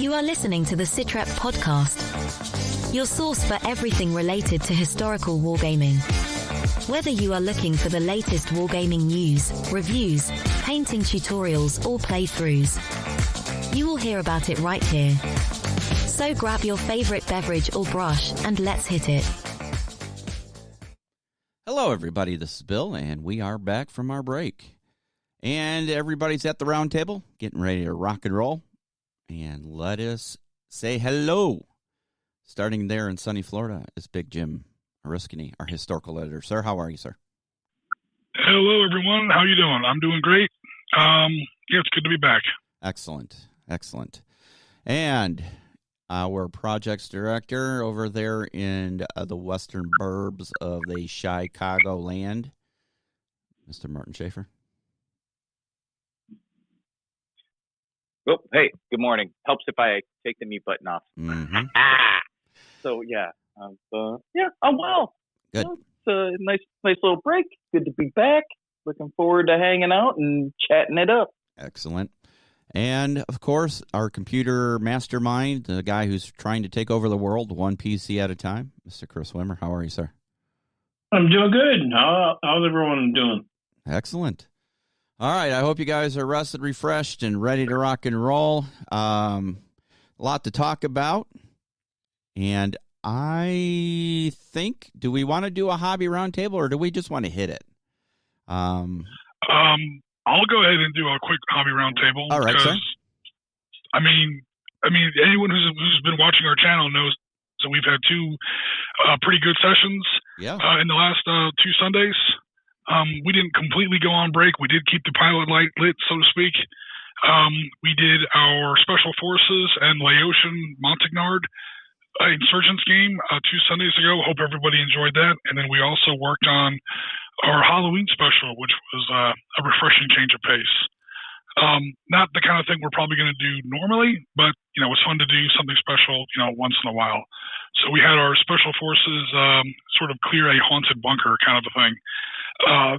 You are listening to the SitRep podcast, your source for everything related to historical wargaming. Whether you are looking for the latest wargaming news, reviews, painting tutorials, or playthroughs, you will hear about it right here. So grab your favorite beverage or brush and let's hit it. Hello, everybody. This is Bill, and we are back from our break. And everybody's at the round table, getting ready to rock and roll. And let us say hello. Starting there in sunny Florida is Big Jim Oriskany, our historical editor. Sir, how are you, sir? Hello, everyone. How you doing? I'm doing great. It's good to be back. Excellent. And our projects director over there in the western burbs of the Chicago land, Mr. Martin Schaefer. Oh, hey, good morning. Helps if I take the mute button off. Mm-hmm. So, I'm well. Good. It's a nice little break. Good to be back. Looking forward to hanging out and chatting it up. Excellent. And, of course, our computer mastermind, the guy who's trying to take over the world one PC at a time, Mr. Chris Wimmer. How are you, sir? I'm doing good. How's everyone doing? Excellent. All right, I hope you guys are rested, refreshed, and ready to rock and roll. A lot to talk about. And I think, do we want to do a hobby roundtable, or do we just want to hit it? I'll go ahead and do a quick hobby roundtable. All right, sir. I mean, anyone who's been watching our channel knows that we've had two pretty good sessions in the last 2 Sundays. We didn't completely go on break. We did keep the pilot light lit, so to speak. We did our Special Forces and Laotian Montagnard Insurgents game 2 Sundays ago. Hope everybody enjoyed that. And then we also worked on our Halloween special, which was a refreshing change of pace. Not the kind of thing we're probably going to do normally, but, it's fun to do something special, once in a while. So we had our Special Forces sort of clear a haunted bunker kind of a thing.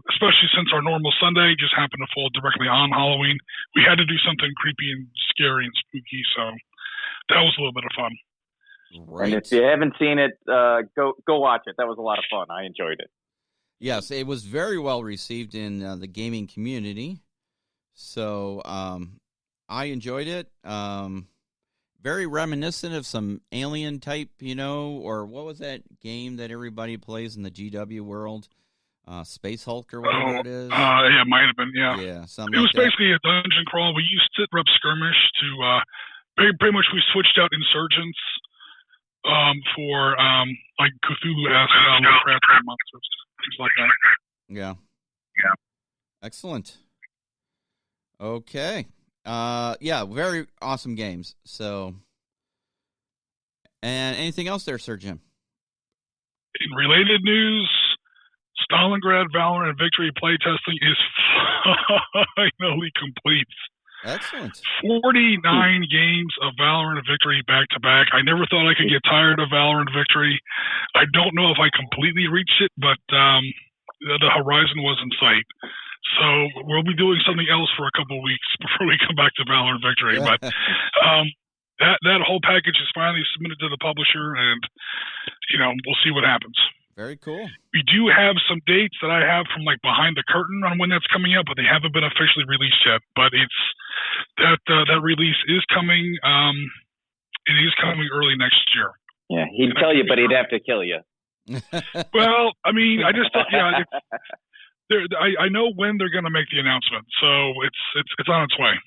Especially since our normal Sunday just happened to fall directly on Halloween. We had to do something creepy and scary and spooky, so that was a little bit of fun. Right. And if you haven't seen it, go watch it. That was a lot of fun. I enjoyed it. Yes, it was very well received in the gaming community. So I enjoyed it. Very reminiscent of some alien type, or what was that game that everybody plays in the GW world? Space Hulk or whatever it is. Yeah, it might have been, yeah. Yeah, something it was like basically a dungeon crawl. We used SitRep Skirmish to, pretty much we switched out Insurgents for, like Cthulhu-esque Lovecraftian monsters, things like that. Yeah. Excellent. Okay. Very awesome games. So, and anything else there, Sir Jim? In related news, Stalingrad Valor and Victory playtesting is finally complete. Excellent. 49 games of Valor and Victory back to back. I never thought I could get tired of Valor and Victory. I don't know if I completely reached it, but the horizon was in sight. So we'll be doing something else for a couple of weeks before we come back to Valor and Victory. But that whole package is finally submitted to the publisher, and we'll see what happens. Very cool. We do have some dates that I have from behind the curtain on when that's coming out, but they haven't been officially released yet. But it's that release is coming. It is coming early next year. Yeah, he'd tell you, but he'd have to kill you. Well, I mean, I just thought, I know when they're going to make the announcement, so it's on its way.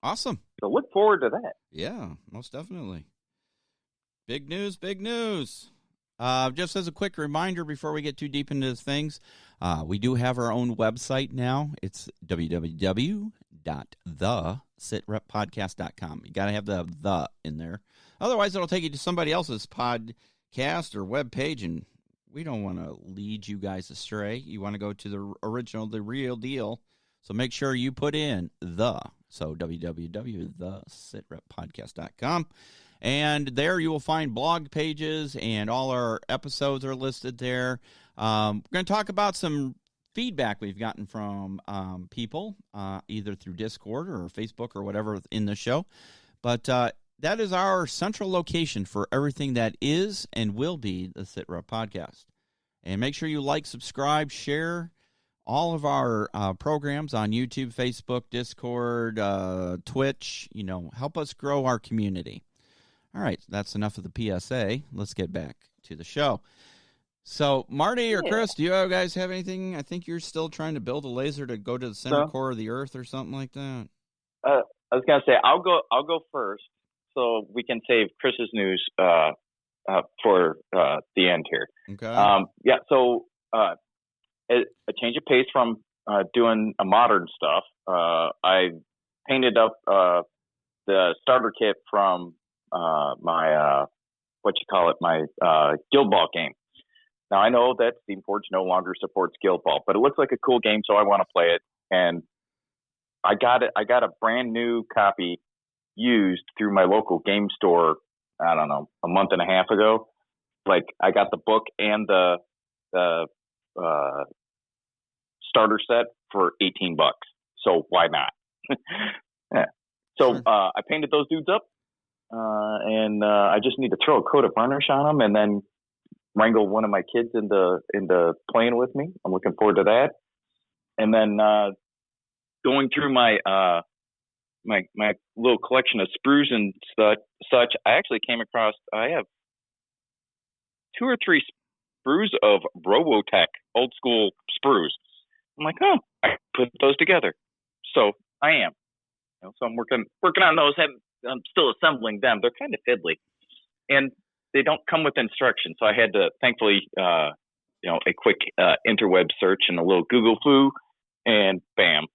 Awesome. So look forward to that. Yeah, most definitely. Big news. Just as a quick reminder before we get too deep into things, we do have our own website now. It's www.thesitreppodcast.com. You got to have the in there. Otherwise, it'll take you to somebody else's podcast or web page, and we don't want to lead you guys astray. You want to go to the original, the real deal. So make sure you put in so www.thesitreppodcast.com. And there you will find blog pages, and all our episodes are listed there. We're going to talk about some feedback we've gotten from people, either through Discord or Facebook or whatever in the show. But that is our central location for everything that is and will be the SitRep podcast. And make sure you like, subscribe, share all of our programs on YouTube, Facebook, Discord, Twitch. Help us grow our community. All right, that's enough of the PSA. Let's get back to the show. So, Marty or Chris, do you guys have anything? I think you're still trying to build a laser to go to the center core of the Earth or something like that. I was gonna say I'll go first, so we can save Chris's news for the end here. Okay. So a change of pace from doing a modern stuff. I painted up the starter kit from my Guild Ball game. Now, I know that Steamforge no longer supports Guild Ball, but it looks like a cool game, so I want to play it. And I got a brand new copy used through my local game store, I don't know, a month and a half ago. Like, I got the book and the starter set for $18. So why not? Yeah. So I painted those dudes up, and I just need to throw a coat of varnish on them, and then wrangle one of my kids into playing with me. I'm looking forward to that. And then going through my my little collection of sprues and such, I actually came across, I have 2 or 3 sprues of Robotech old school sprues. I'm like, oh, I put those together. So I am. So I'm working on those. I'm still assembling them. They're kind of fiddly, and they don't come with instructions. So I had to, thankfully, a quick interweb search and a little Google foo, and bam,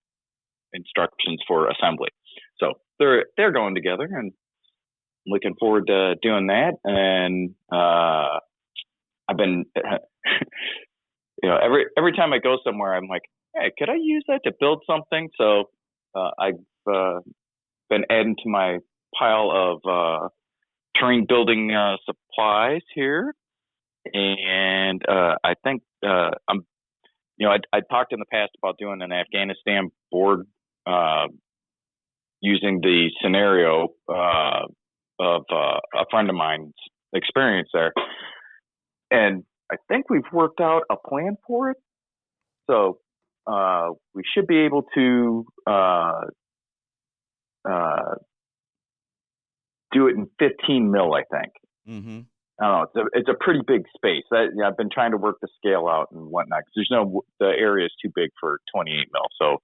instructions for assembly. So they're going together, and I'm looking forward to doing that. And I've been, every time I go somewhere, I'm like, hey, could I use that to build something? So I've been adding to my pile of terrain building supplies here, and I think I talked in the past about doing an Afghanistan board using the scenario of a friend of mine's experience there, and I think we've worked out a plan for it. So we should be able to do it in 15 mil, I think. Mm-hmm. I don't know. It's a pretty big space. I've been trying to work the scale out and whatnot, because the area is too big for 28 mil. So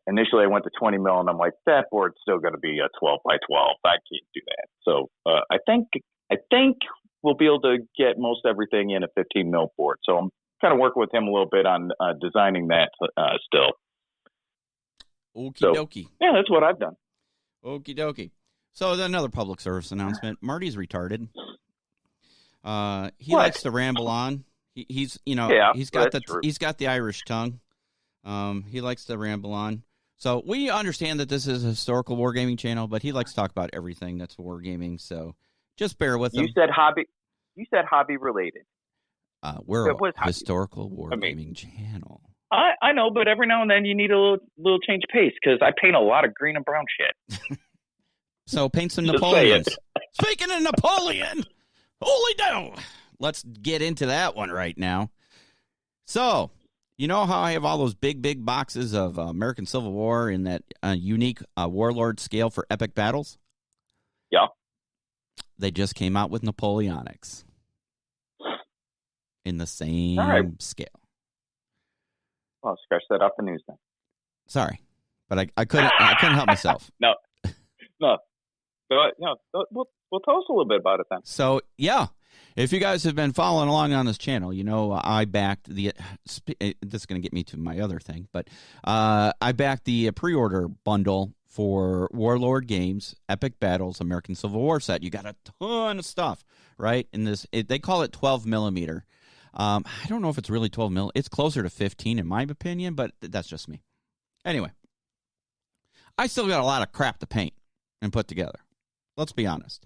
initially I went to 20 mil, and I'm like, that board's still going to be a 12 by 12. I can't do that. So I think we'll be able to get most everything in a 15 mil board. So I'm kind of working with him a little bit on designing that still. Okie dokie. Yeah, that's what I've done. Okie dokie. So another public service announcement. Marty's retarded. He likes to ramble on. He's got the Irish tongue. He likes to ramble on. So we understand that this is a historical wargaming channel, but he likes to talk about everything that's wargaming. So just bear with him. You said hobby related. We're a historical wargaming channel. I know, but every now and then you need a little change of pace, because I paint a lot of green and brown shit. So paint some Napoleons. Speaking of Napoleon, holy no! Let's get into that one right now. So, you know how I have all those big boxes of American Civil War in that unique Warlord scale for epic battles? Yeah. They just came out with Napoleonics in the same scale. Well, scratch that off the news then. Sorry, but I couldn't help myself. No. We'll tell us a little bit about it then. So, yeah, if you guys have been following along on this channel, I backed this is going to get me to my other thing, but I backed the pre-order bundle for Warlord Games, Epic Battles, American Civil War set. You got a ton of stuff, right? In this, they call it 12 millimeter. I don't know if it's really 12 mil. It's closer to 15 in my opinion, but that's just me. Anyway, I still got a lot of crap to paint and put together. Let's be honest.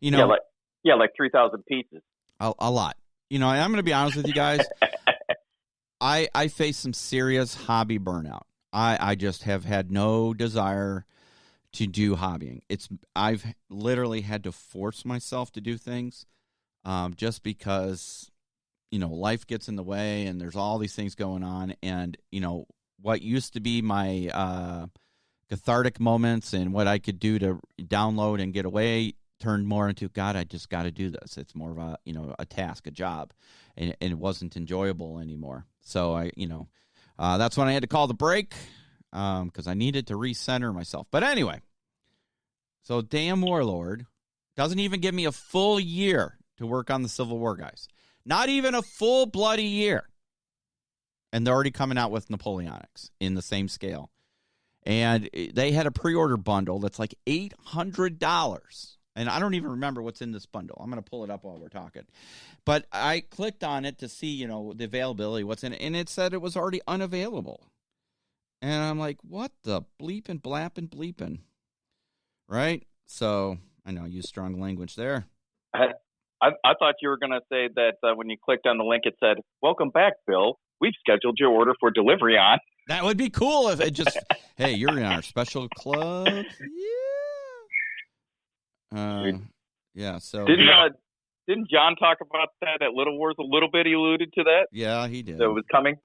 Like 3,000 pieces. A lot. I'm going to be honest with you guys. I face some serious hobby burnout. I just have had no desire to do hobbying. I've literally had to force myself to do things just because, life gets in the way and there's all these things going on. And, what used to be my cathartic moments and what I could do to download and get away turned more into, God, I just got to do this. It's more of a task, a job, and it wasn't enjoyable anymore. So that's when I had to call the break because I needed to recenter myself. But anyway, so damn Warlord doesn't even give me a full year to work on the Civil War guys. Not even a full bloody year. And they're already coming out with Napoleonics in the same scale. And they had a pre-order bundle that's like $800. And I don't even remember what's in this bundle. I'm going to pull it up while we're talking. But I clicked on it to see, the availability, what's in it. And it said it was already unavailable. And I'm like, what the bleeping, blapping, bleeping? Right? So I know I use strong language there. I thought you were going to say that when you clicked on the link, it said, "Welcome back, Bill. We've scheduled your order for delivery on." That would be cool if it just, hey, you're in our special club. Yeah. Yeah. So didn't John talk about that at Little Wars a little bit? He alluded to that. Yeah, he did. So it was coming.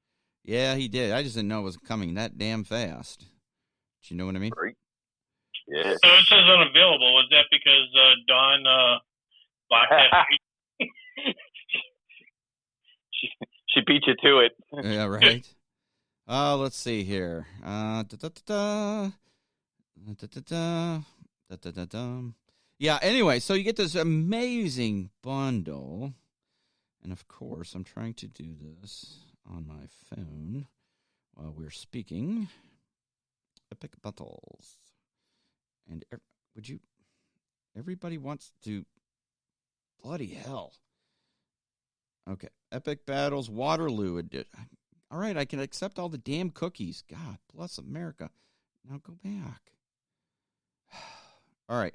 Yeah, he did. I just didn't know it was coming that damn fast. Do you know what I mean? Great. Yeah. So it says unavailable. Was that because Dawn bought that? She beat you to it. Yeah, right. Let's see here. Yeah, anyway, so you get this amazing bundle. And, of course, I'm trying to do this on my phone while we're speaking. Epic battles. And everybody wants to, bloody hell. Okay, Epic Battles, Waterloo. All right, I can accept all the damn cookies. God bless America. Now go back. All right,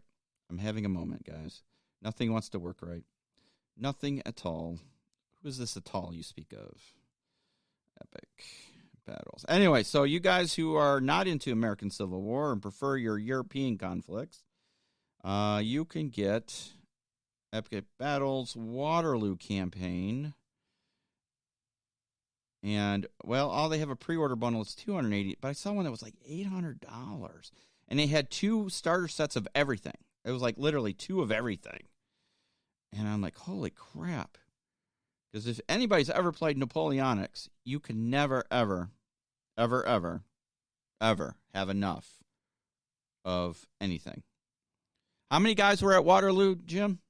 I'm having a moment, guys. Nothing wants to work right. Nothing at all. Who is this at all you speak of? Epic Battles. Anyway, so you guys who are not into American Civil War and prefer your European conflicts, you can get Epic Battles Waterloo campaign. And, well, they have a pre-order bundle. It's $280, but I saw one that was like $800. And they had 2 starter sets of everything. It was like literally 2 of everything. And I'm like, holy crap. Because if anybody's ever played Napoleonics, you can never, ever, ever, ever, ever have enough of anything. How many guys were at Waterloo, Jim?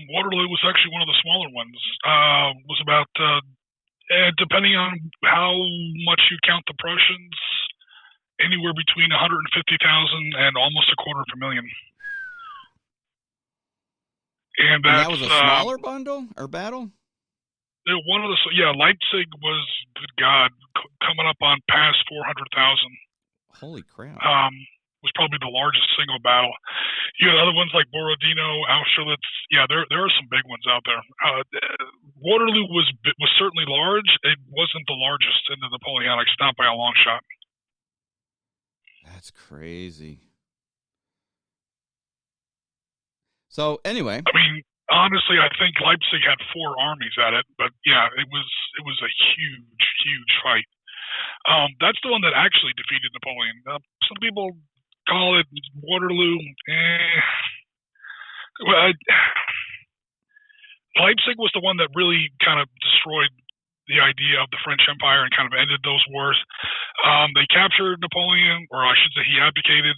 Waterloo was actually one of the smaller ones. Was about, depending on how much you count the Prussians, anywhere between 150,000 and almost 250,000. And that was a smaller bundle or battle? Leipzig was, good God, coming up on past 400,000. Holy crap. Was probably the largest single battle. You had other ones like Borodino, Austerlitz. Yeah, there are some big ones out there. Waterloo was certainly large. It wasn't the largest in the Napoleonics, not by a long shot. That's crazy. So anyway, I mean, honestly, I think Leipzig had 4 armies at it, but yeah, it was a huge, huge fight. That's the one that actually defeated Napoleon. Some people call it Waterloo. Leipzig was the one that really kind of destroyed the idea of the French Empire and kind of ended those wars. They captured Napoleon, or I should say he abdicated.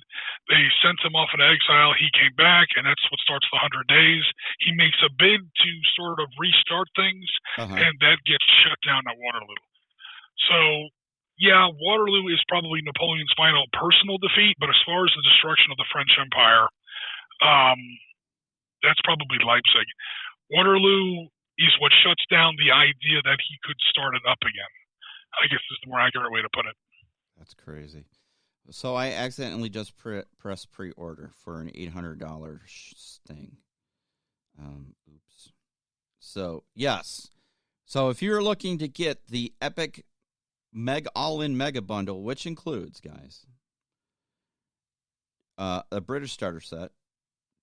They sent him off into exile. He came back, and that's what starts the 100 Days. He makes a bid to sort of restart things, and that gets shut down at Waterloo. So, yeah, Waterloo is probably Napoleon's final personal defeat, but as far as the destruction of the French Empire, that's probably Leipzig. Waterloo is what shuts down the idea that he could start it up again. I guess is the more accurate way to put it. That's crazy. So I accidentally just pressed pre-order for an $800 thing. Oops. So, yes. So if you're looking to get the Epic all-in Mega Bundle, which includes, guys, a British starter set,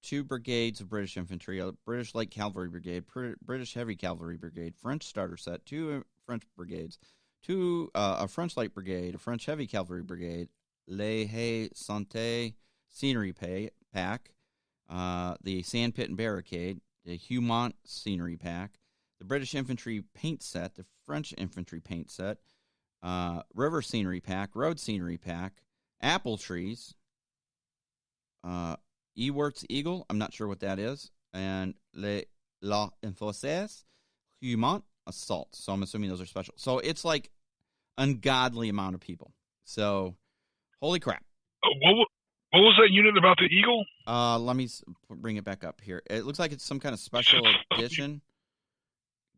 2 brigades of British infantry, a British light cavalry brigade, British heavy cavalry brigade, French starter set, 2 French brigades, a French light brigade, a French heavy cavalry brigade, Les Hay Santé scenery pack, the Sandpit and Barricade, the Humont scenery pack, the British infantry paint set, the French infantry paint set, river scenery pack, road scenery pack, apple trees, Ewert's Eagle, I'm not sure what that is, and La Enforces Humont Assault. So I'm assuming those are special. So it's like ungodly amount of people. So, holy crap. What was that unit about the Eagle? Let me bring it back up here. It looks like it's some kind of special edition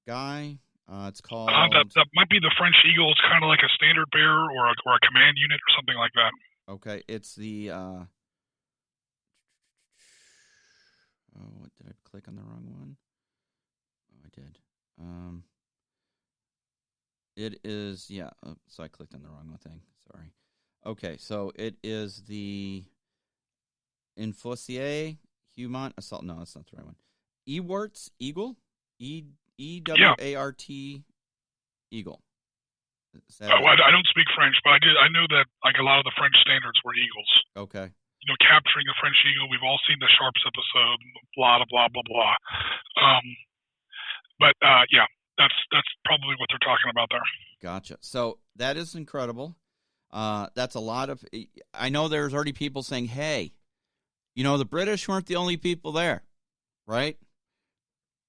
guy. It's called... that might be the French Eagle. It's kind of like a standard bearer or a command unit or something like that. Okay, it's the... what did I click on the wrong one? Oh, I did. It is, yeah. Oh, so I clicked on the wrong thing. Sorry. Okay, so it is the Enforcier Humont Assault. No, that's not the right one. Ewert's Eagle? EWART Eagle. I don't speak French, but I know that like a lot of the French standards were Eagles. Okay. You know, capturing a French Eagle. We've all seen the Sharps episode. Blah blah blah blah. But yeah, that's probably what they're talking about there. Gotcha. So that is incredible. That's a lot of. I know there's already people saying, "Hey, you know, the British weren't the only people there, right?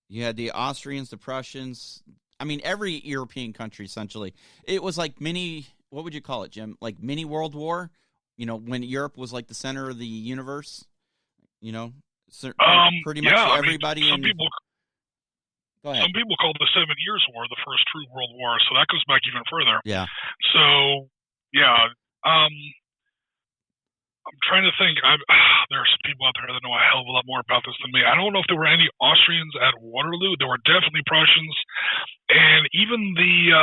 You had the Austrians, the Prussians. I mean, every European country essentially. It was like mini. What would you call it, Jim? Like mini World War. You know, when Europe was like the center of the universe. You know, pretty much everybody. Some people. Go ahead. Some people call the 7 Years' War the first true world war, so that goes back even further. Yeah. So, yeah. I'm trying to think. There are some people out there that know a hell of a lot more about this than me. I don't know if there were any Austrians at Waterloo. There were definitely Prussians, and even the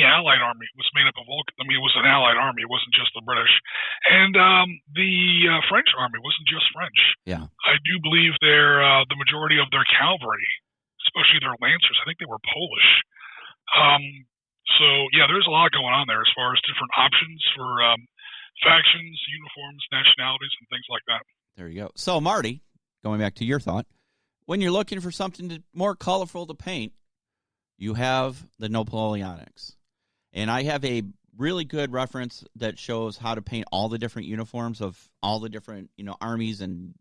Allied army was made up of all. I mean, it was an Allied army. It wasn't just the British, and the French army wasn't just French. Yeah. I do believe the majority of their cavalry, especially their lancers, I think they were Polish. So yeah, there's a lot going on there as far as different options for factions, uniforms, nationalities, and things like that. There you go. So Marty, going back to your thought, when you're looking for something more colorful to paint, you have the Napoleonics. And I have a really good reference that shows how to paint all the different uniforms of all the different, armies and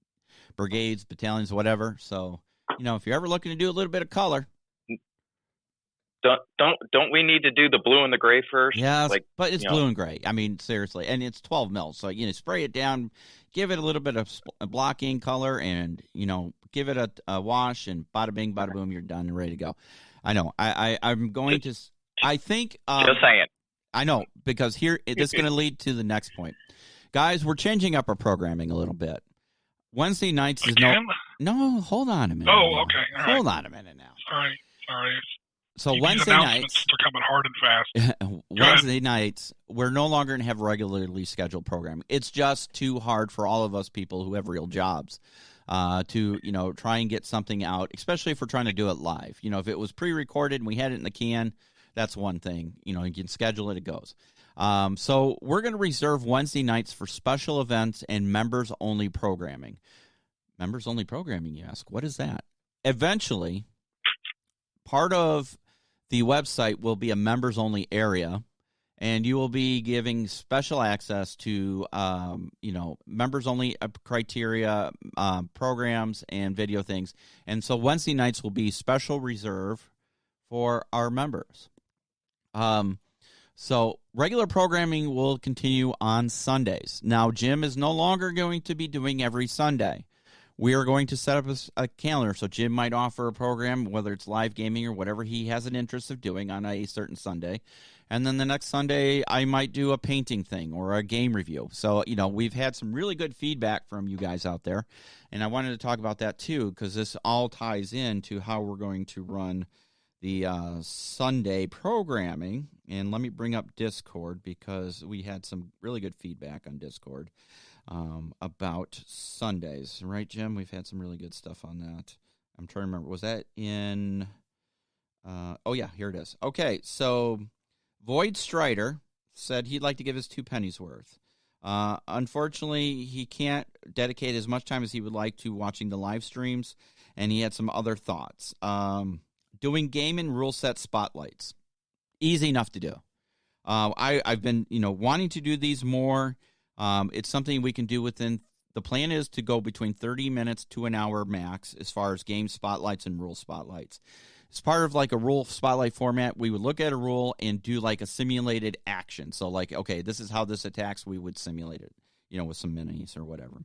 brigades, battalions, whatever. So, if you're ever looking to do a little bit of color. Don't we need to do the blue and the gray first? Yeah, but it's blue and gray. I mean, seriously. And it's 12 mils. So, spray it down, give it a little bit of blocking color, and, give it a wash, and bada bing, bada boom, you're done and ready to go. I know. I'm going to. I think. Just saying. I know, because here this is going to lead to the next point, guys. We're changing up our programming a little bit. Wednesday nights is no. Hold on a minute. Oh, okay. All right. Hold on a minute now. Sorry. So Wednesday nights are coming hard and fast. Wednesday nights, we're no longer going to have regularly scheduled programming. It's just too hard for all of us people who have real jobs. To try and get something out, especially if we're trying to do it live. If it was pre-recorded and we had it in the can, that's one thing. You can schedule it, it goes. So we're going to reserve Wednesday nights for special events and members-only programming. Members-only programming, you ask? What is that? Eventually, part of the website will be a members-only area, and you will be giving special access to, members-only criteria, programs, and video things. And so Wednesday nights will be special reserve for our members. So regular programming will continue on Sundays. Now, Jim is no longer going to be doing every Sunday. We are going to set up a calendar, so Jim might offer a program, whether it's live gaming or whatever he has an interest of doing on a certain Sunday. And then the next Sunday, I might do a painting thing or a game review. So, we've had some really good feedback from you guys out there, and I wanted to talk about that too, because this all ties into how we're going to run the Sunday programming. And let me bring up Discord, because we had some really good feedback on Discord. about Sundays, right, Jim? We've had some really good stuff on that. I'm trying to remember. Was that in? Oh yeah, here it is. Okay, so Void Strider said he'd like to give his 2 pennies worth. Unfortunately, he can't dedicate as much time as he would like to watching the live streams, and he had some other thoughts. Doing game and rule set spotlights, easy enough to do. I've been wanting to do these more. It's something we can do within. The plan is to go between 30 minutes to an hour max as far as game spotlights and rule spotlights. As part of like a rule spotlight format, we would look at a rule and do like a simulated action. So like, okay, this is how this attacks. We would simulate it, with some minis or whatever.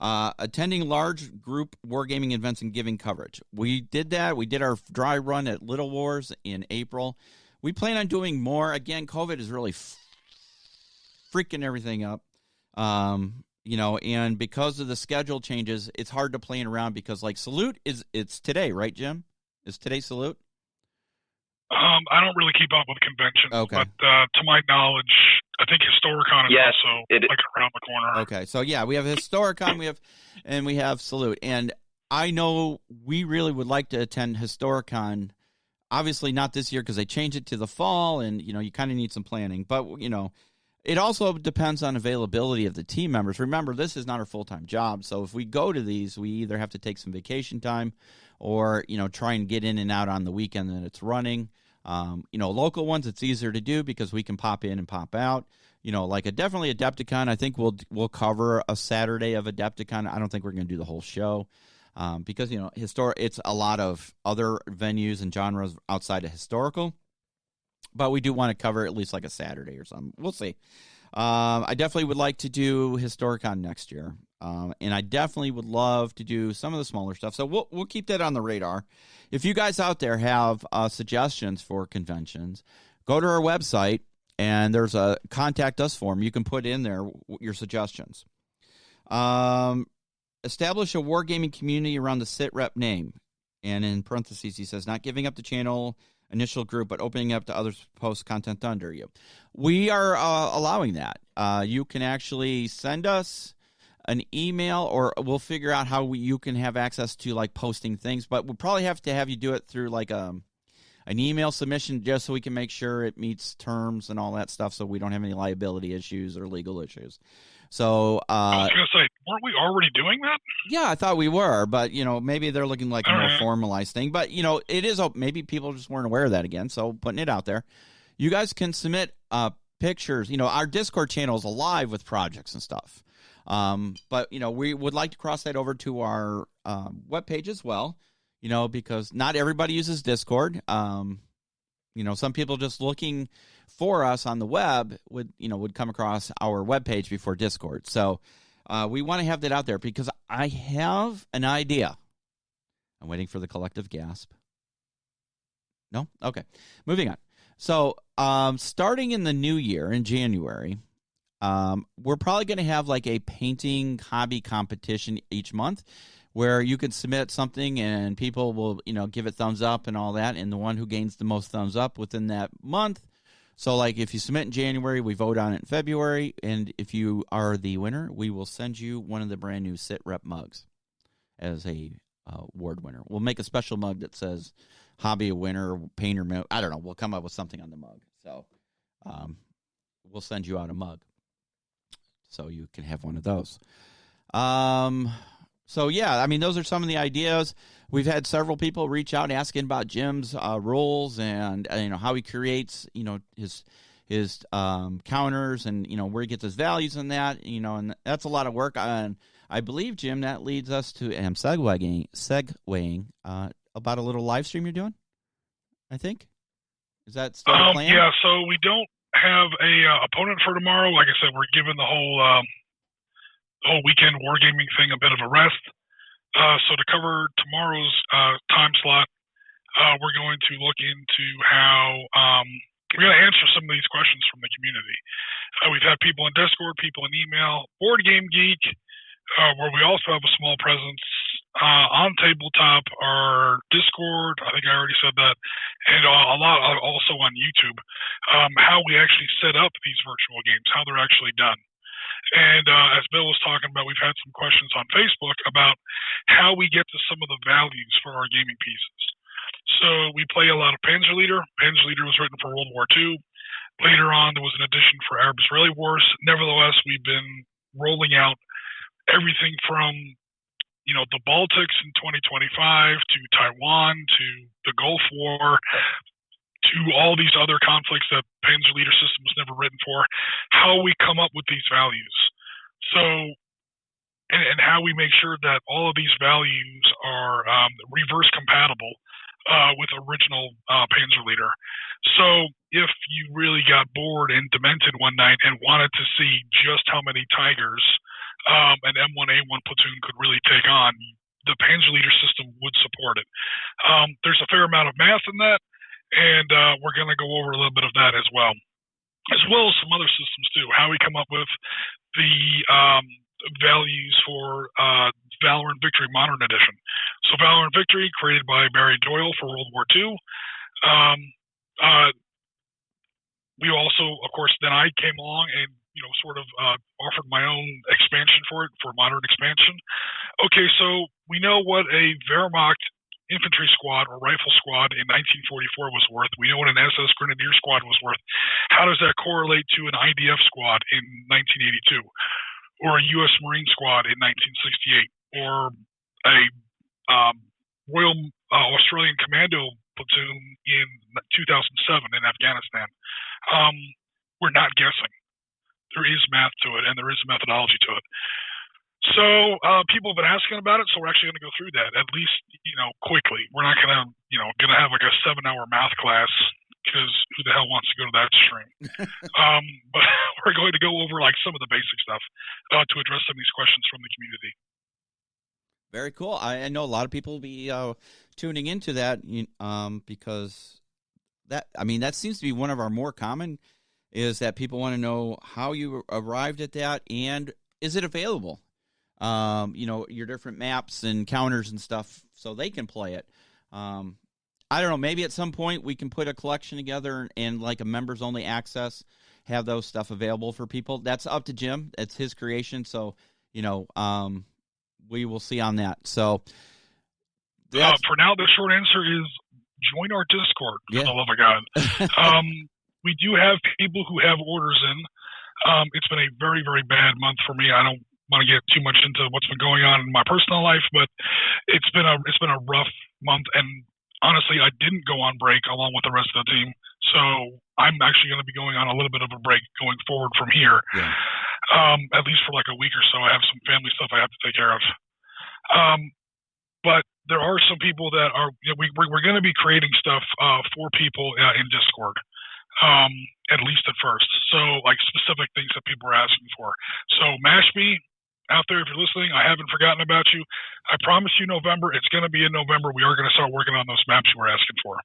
Attending large group wargaming events and giving coverage. We did that. We did our dry run at Little Wars in April. We plan on doing more. Again, COVID is really freaking everything up. And because of the schedule changes, it's hard to plan around because like Salute it's today, right, Jim? Is today Salute? I don't really keep up with conventions, okay. But to my knowledge, I think Historicon is also like around the corner. Okay, so yeah, we have Historicon, we have Salute, and I know we really would like to attend Historicon. Obviously, not this year because they changed it to the fall, and you kind of need some planning. But it also depends on availability of the team members. Remember, this is not our full-time job, so if we go to these, we either have to take some vacation time or, try and get in and out on the weekend that it's running. Local ones, it's easier to do because we can pop in and pop out. Like definitely Adepticon, I think we'll cover a Saturday of Adepticon. I don't think we're going to do the whole show because, it's a lot of other venues and genres outside of historical. But we do want to cover at least like a Saturday or something. We'll see. I definitely would like to do Historicon next year. And I definitely would love to do some of the smaller stuff. So we'll keep that on the radar. If you guys out there have suggestions for conventions, go to our website, and there's a contact us form. You can put in there your suggestions. Establish a wargaming community around the SitRep name. And in parentheses, he says, not giving up the channel initial group, but opening up to others post content under you. We are allowing that. You can actually send us an email, or we'll figure out how you can have access to like posting things, but we'll probably have to have you do it through like an email submission just so we can make sure it meets terms and all that stuff so we don't have any liability issues or legal issues. So I was going to say, weren't we already doing that? Yeah, I thought we were, but maybe they're looking like a more formalized thing. But it is maybe people just weren't aware of that again. So putting it out there, you guys can submit pictures. Our Discord channel is alive with projects and stuff. But we would like to cross that over to our webpage as well. Because not everybody uses Discord. Some people just looking for us on the web would come across our webpage before Discord. So we want to have that out there because I have an idea. I'm waiting for the collective gasp. No? Okay. Moving on. So starting in the new year in January, we're probably going to have like a painting hobby competition each month where you can submit something and people will, give it thumbs up and all that. And the one who gains the most thumbs up within that month. So like if you submit in January, we vote on it in February. And if you are the winner, we will send you one of the brand new SitRep mugs as a award winner. We'll make a special mug that says hobby winner, painter, I don't know. We'll come up with something on the mug. So we'll send you out a mug so you can have one of those. So, yeah, those are some of the ideas. We've had several people reach out asking about Jim's rules and, how he creates, his counters and, where he gets his values in that, and that's a lot of work. And I believe, Jim, that leads us to, and I'm segueing about a little live stream you're doing, I think. Is that still the plan? Yeah, so we don't have a opponent for tomorrow. Like I said, we're giving the whole weekend wargaming thing a bit of a rest. So to cover tomorrow's time slot, we're going to look into how we're going to answer some of these questions from the community. We've had people in Discord, people in email, Board Game Geek, where we also have a small presence on Tabletop, our Discord, I think I already said that, and a lot also on YouTube, how we actually set up these virtual games, how they're actually done. And as Bill was talking about, we've had some questions on Facebook about how we get to some of the values for our gaming pieces. So we play a lot of Panzerleader. Panzerleader was written for World War II. Later on, there was an edition for Arab-Israeli Wars. Nevertheless, we've been rolling out everything from the Baltics in 2025 to Taiwan to the Gulf War to all these other conflicts that Panzerleader system was never written for, how we come up with these values. So, and how we make sure that all of these values are reverse compatible with original Panzerleader. So if you really got bored and demented one night and wanted to see just how many Tigers an M1A1 platoon could really take on, the Panzerleader system would support it. There's a fair amount of math in that, and we're going to go over a little bit of that as well as some other systems too, how we come up with the values for Valor and Victory Modern Edition. So Valor and Victory, created by Barry Doyle for World War II. We also, of course, then I came along and sort of offered my own expansion for it, for modern expansion. Okay, so we know what a Wehrmacht infantry squad or rifle squad in 1944 was worth. We know what an SS Grenadier squad was worth. How does that correlate to an IDF squad in 1982, or a U.S. Marine squad in 1968, or a Royal Australian Commando platoon in 2007 in Afghanistan? We're not guessing. There is math to it, and there is a methodology to it. So people have been asking about it, so we're actually going to go through that, at least, quickly. We're not going to, have like a 7-hour math class, because who the hell wants to go to that stream? But we're going to go over like some of the basic stuff to address some of these questions from the community. Very cool. I know a lot of people will be tuning into that because that seems to be one of our more common, is that people want to know how you arrived at that and is it available? Your different maps and counters and stuff so they can play it. I don't know, maybe at some point we can put a collection together and like a members only access, have those stuff available for people. That's up to Jim. It's his creation. So, we will see on that. So for now, the short answer is join our Discord, for the love of God. We do have people who have orders in. It's been a very, very bad month for me. I don't want to get too much into what's been going on in my personal life, but it's been a rough month. And honestly, I didn't go on break along with the rest of the team, so I'm actually going to be going on a little bit of a break going forward from here, at least for like a week or so. I have some family stuff I have to take care of. But there are some people that are we're going to be creating stuff for people in Discord. At least at first. So like specific things that people are asking for. So Mashby, out there, if you're listening, I haven't forgotten about you. I promise you November, it's going to be in November. We are going to start working on those maps you were asking for.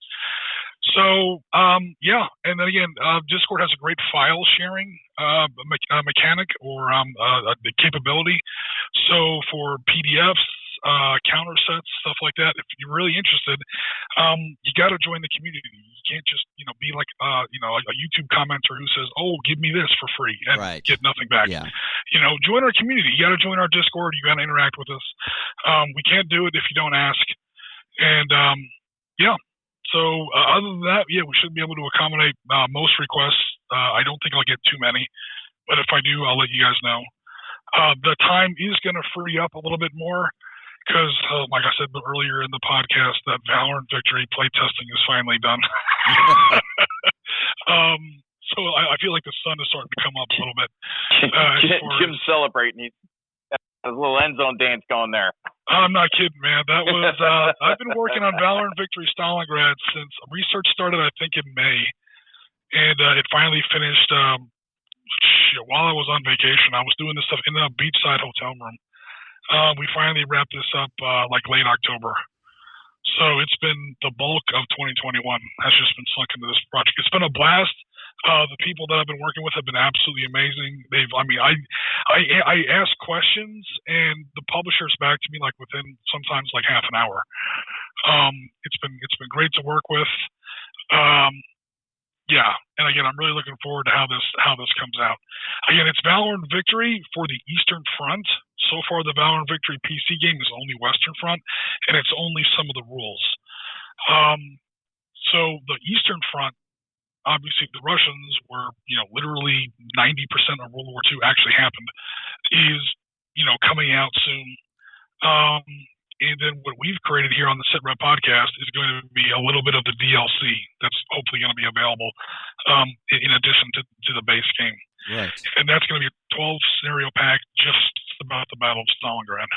So, and then again, Discord has a great file sharing mechanic or the capability. So for PDFs, counter sets, stuff like that, if you're really interested, you got to join the community. You can't just be like a YouTube commenter who says, oh, give me this for free and get nothing back. Join our community. You got to join our Discord. You got to interact with us. We can't do it if you don't ask. And so other than that, we should be able to accommodate most requests. I don't think I'll get too many, but if I do, I'll let you guys know. The time is going to free up a little bit more, because, like I said earlier in the podcast, that Valor and Victory playtesting is finally done. So I feel like the sun is starting to come up a little bit. Jim's celebrating. He's got a little end zone dance going there. I'm not kidding, man. That was I've been working on Valor and Victory Stalingrad since research started, I think, in May. And it finally finished while I was on vacation. I was doing this stuff in a beachside hotel room. We finally wrapped this up like late October. So it's been the bulk of 2021 has just been sunk into this project. It's been a blast. The people that I've been working with have been absolutely amazing. I ask questions and the publisher's back to me like within sometimes like half an hour. It's been great to work with. yeah, and again, I'm really looking forward to how this comes out. Again, it's Valorant Victory for the Eastern Front. So far, the Valorant Victory PC game is only Western Front, and it's only some of the rules. So the Eastern Front, obviously, the Russians were, literally 90% of World War II actually happened, is, coming out soon. And then what we've created here on the Sit Rep podcast is going to be a little bit of the DLC that's hopefully going to be available in addition to the base game. Right. And that's going to be a 12 scenario pack just about the Battle of Stalingrad.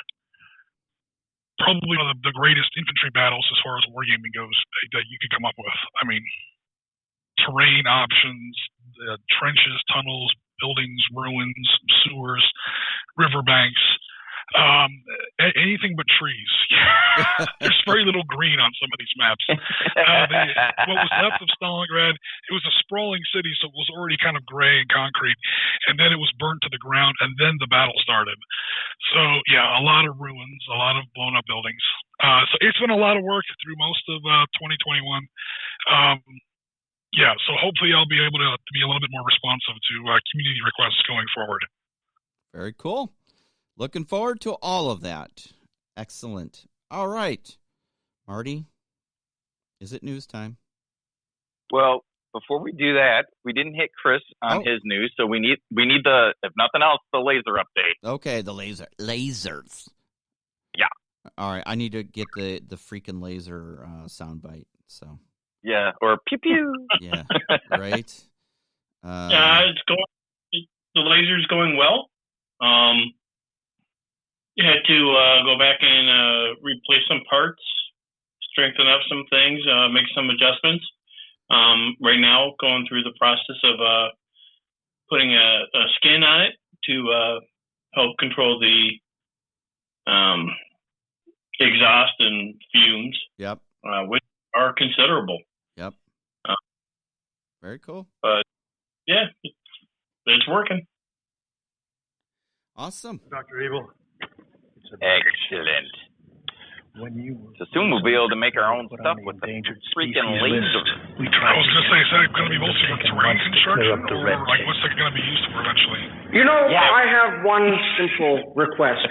Probably one of the greatest infantry battles as far as wargaming goes that you could come up with. I mean, terrain options, trenches, tunnels, buildings, ruins, sewers, riverbanks. Anything but trees. There's very little green on some of these maps. What was left of Stalingrad, it was a sprawling city, so it was already kind of gray and concrete, and then it was burnt to the ground, and then the battle started. So, yeah, a lot of ruins, a lot of blown-up buildings. So it's been a lot of work through most of 2021. Yeah, so hopefully I'll be able to be a little bit more responsive to community requests going forward. Very cool. Looking forward to all of that. Excellent. All right. Marty, is it news time? Well, before we do that, we didn't hit Chris on his news, so we need the, if nothing else, the laser update. Okay, the lasers. Yeah. All right, I need to get the freaking laser soundbite. So. Yeah, or pew pew. Yeah, right. It's going. The laser's going well. You had to go back and replace some parts, strengthen up some things, make some adjustments. Right now, going through the process of putting a skin on it to help control the exhaust and fumes. Yep. Which are considerable. Yep. Very cool. But yeah, it's working. Awesome. Dr. Evil. Excellent. So soon we'll be able to make our own stuff with the freaking laser. I was going to say, is that going to be mostly for terrain construction, or like what's it going to be used for eventually? I have one simple request,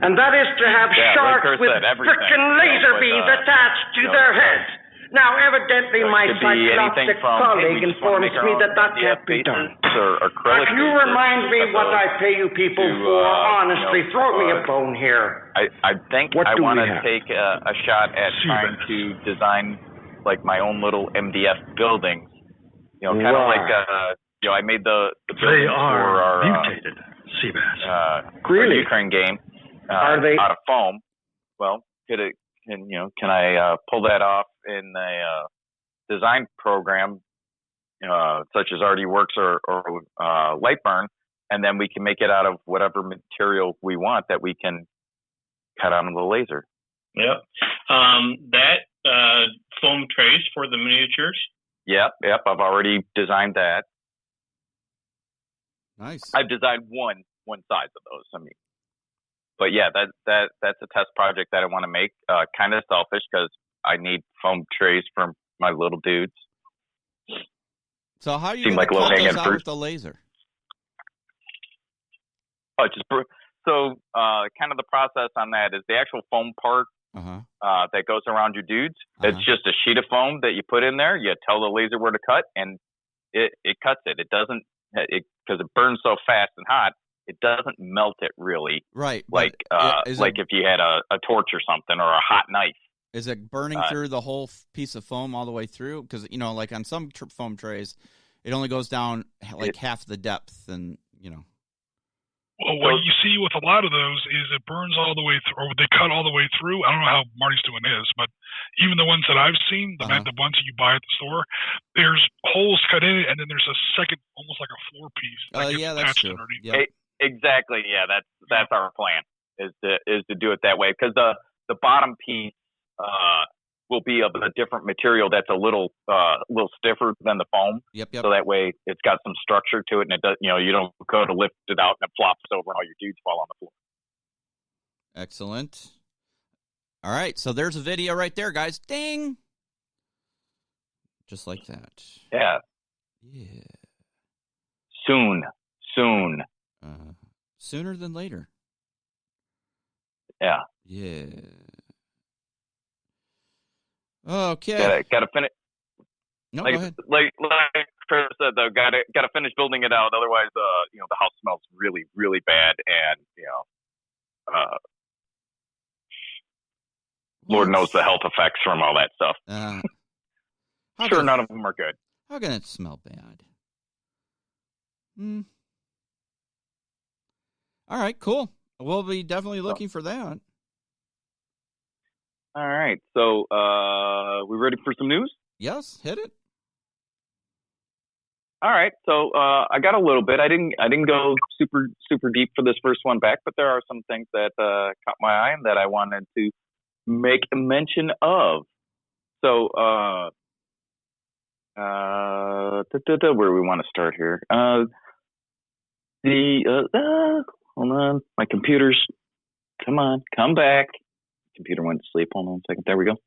and that is to have sharks with frickin' laser beams attached to their heads. Now, evidently, my cycloptic colleague informs me that can't be done. But you remind me what I pay you people for. Honestly, throw me a bone here. I think I want to take a shot at trying to design like my own little MDF buildings. Kind of like I made the buildings for our mutated sea bass. Really? Ukraine game out of foam. Well, can I pull that off in a design program such as RDWorks or Lightburn, and then we can make it out of whatever material we want that we can cut onto the laser. Yep. That foam trays for the miniatures. Yep. I've already designed that. Nice. I've designed one size of those. I mean, but yeah, that's a test project that I want to make. Kind of selfish because I need foam trays for my little dudes. So how are you going to cut those out with the laser? So kind of the process on that is the actual foam part that goes around your dudes. It's just a sheet of foam that you put in there. You tell the laser where to cut, and it cuts it. It doesn't because it burns so fast and hot. It doesn't melt it really. Right. Like if you had a torch or something or a hot knife. Is it burning through the whole piece of foam all the way through? Because, like on some foam trays, it only goes down like half the depth and, Well, what you see with a lot of those is it burns all the way through, or they cut all the way through. I don't know how Marty's doing his, but even the ones that I've seen, the ones that you buy at the store, there's holes cut in it, and then there's a second, almost like a floor piece. That's true. Yep. Exactly. Yeah, that's our plan is to do it that way because the bottom piece will be of a different material that's a little stiffer than the foam. Yep. So that way it's got some structure to it, and it does. You don't go to lift it out and it flops over, and all your dudes fall on the floor. Excellent. All right, so there's a video right there, guys. Ding. Just like that. Yeah. Yeah. Soon. Sooner than later. Yeah. Yeah. Okay. Gotta finish. No, go ahead. Like Chris said, though, gotta finish building it out. Otherwise, the house smells really, really bad, and Lord knows the health effects from all that stuff. None of them are good. How can it smell bad? All right, cool. We'll be definitely looking for that. All right. So, we ready for some news? Yes, hit it. All right. So, I got a little bit. I didn't go super deep for this first one back, but there are some things that caught my eye and that I wanted to make a mention of. So, where do we want to start here? Hold on, my computer's, come back. Computer went to sleep. Hold on a second. There we go.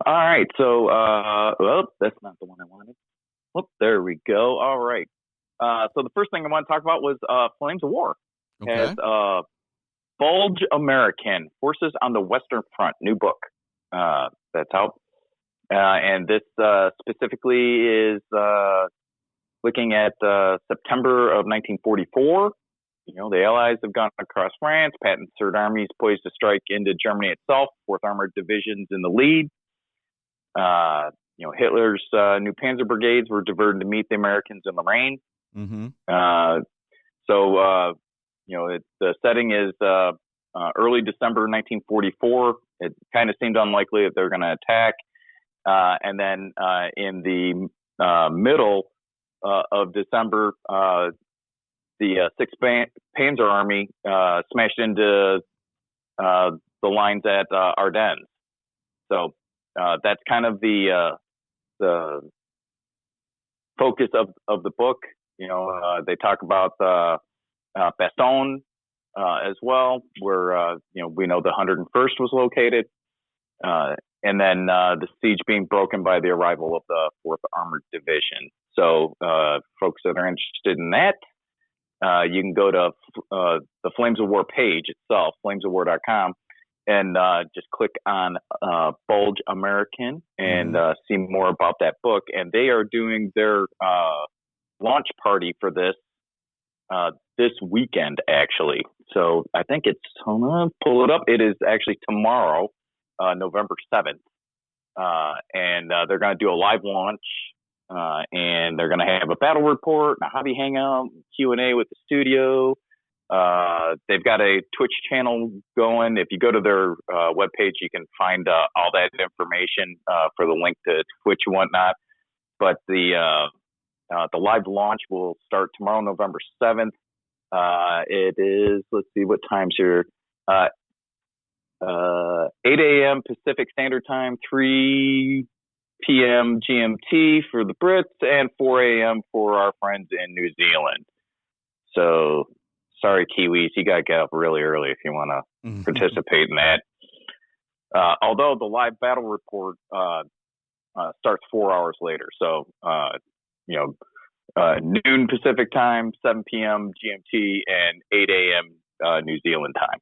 All right. So, that's not the one I wanted. There we go. All right. So the first thing I want to talk about was Flames of War. Okay. Has Bulge American, Forces on the Western Front, new book that's out. And this specifically is looking at September of 1944. The Allies have gone across France. Patton's Third Army is poised to strike into Germany itself. 4th Armored Division's in the lead. Hitler's new Panzer brigades were diverted to meet the Americans in Lorraine. Mm-hmm. The setting is early December 1944. It kind of seemed unlikely that they were going to attack. And then in the middle of December, the 6th Panzer Army smashed into the lines at Ardennes. So that's kind of the focus of the book. They talk about Bastogne as well, where we know the 101st was located, and then the siege being broken by the arrival of the 4th Armored Division. So folks that are interested in that, you can go to the Flames of War page itself, flamesofwar.com, and just click on Bulge American and see more about that book. And they are doing their launch party for this weekend, actually. So I think it's, hold on, pull it up. It is actually tomorrow, November 7th. And they're going to do a live launch. And they're going to have a battle report, a hobby hangout, Q&A with the studio. They've got a Twitch channel going. If you go to their webpage, you can find all that information for the link to Twitch and whatnot. But the live launch will start tomorrow, November 7th. It is, let's see what times here. 8 a.m. Pacific Standard Time, 3 p.m. GMT for the Brits, and 4 a.m. for our friends in New Zealand. So, sorry, Kiwis, you got to get up really early if you want to participate in that. Although the live battle report starts 4 hours later. So, noon Pacific time, 7 p.m. GMT, and 8 a.m. New Zealand time.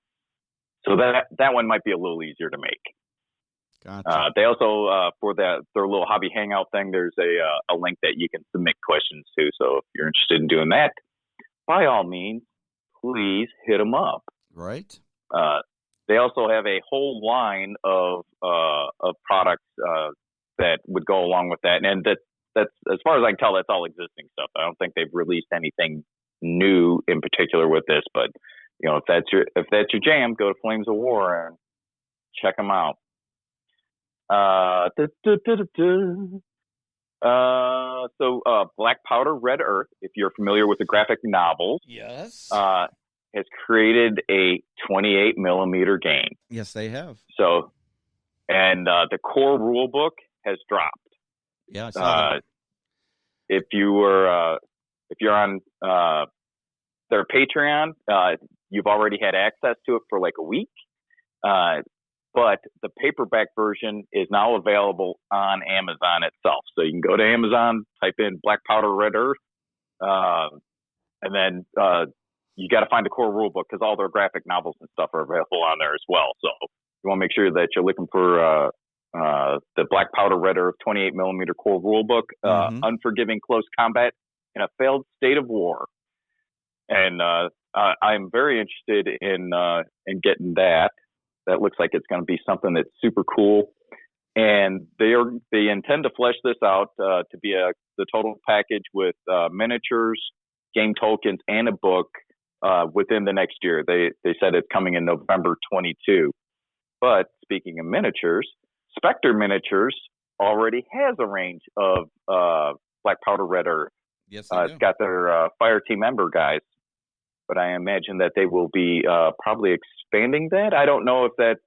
So that one might be a little easier to make. Gotcha. They also, for their little hobby hangout thing, there's a link that you can submit questions to. So if you're interested in doing that, by all means, please hit them up. Right. They also have a whole line of products that would go along with that, and that's as far as I can tell, that's all existing stuff. I don't think they've released anything new in particular with this, but if that's your jam, go to Flames of War and check them out. So Black Powder Red Earth, if you're familiar with the graphic novels, yes, has created a 28 millimeter game. Yes, they have. So, and the core rule book has dropped. Yeah, I saw that. If you're on their Patreon, you've already had access to it for like a week. but the paperback version is now available on Amazon itself. So you can go to Amazon, type in Black Powder Red Earth, and then you got to find the core rulebook because all their graphic novels and stuff are available on there as well. So you want to make sure that you're looking for the Black Powder Red Earth 28 millimeter core rulebook, Unforgiving Close Combat in a Failed State of War. And I'm very interested in getting that. That looks like it's going to be something that's super cool. And they intend to flesh this out to be the total package with miniatures, game tokens, and a book within the next year. They said it's coming in November 22. But speaking of miniatures, Spectre Miniatures already has a range of Black Powder Red Earth. Yes, it's got their Fire Team Ember guys, but I imagine that they will be probably expanding that. I don't know if that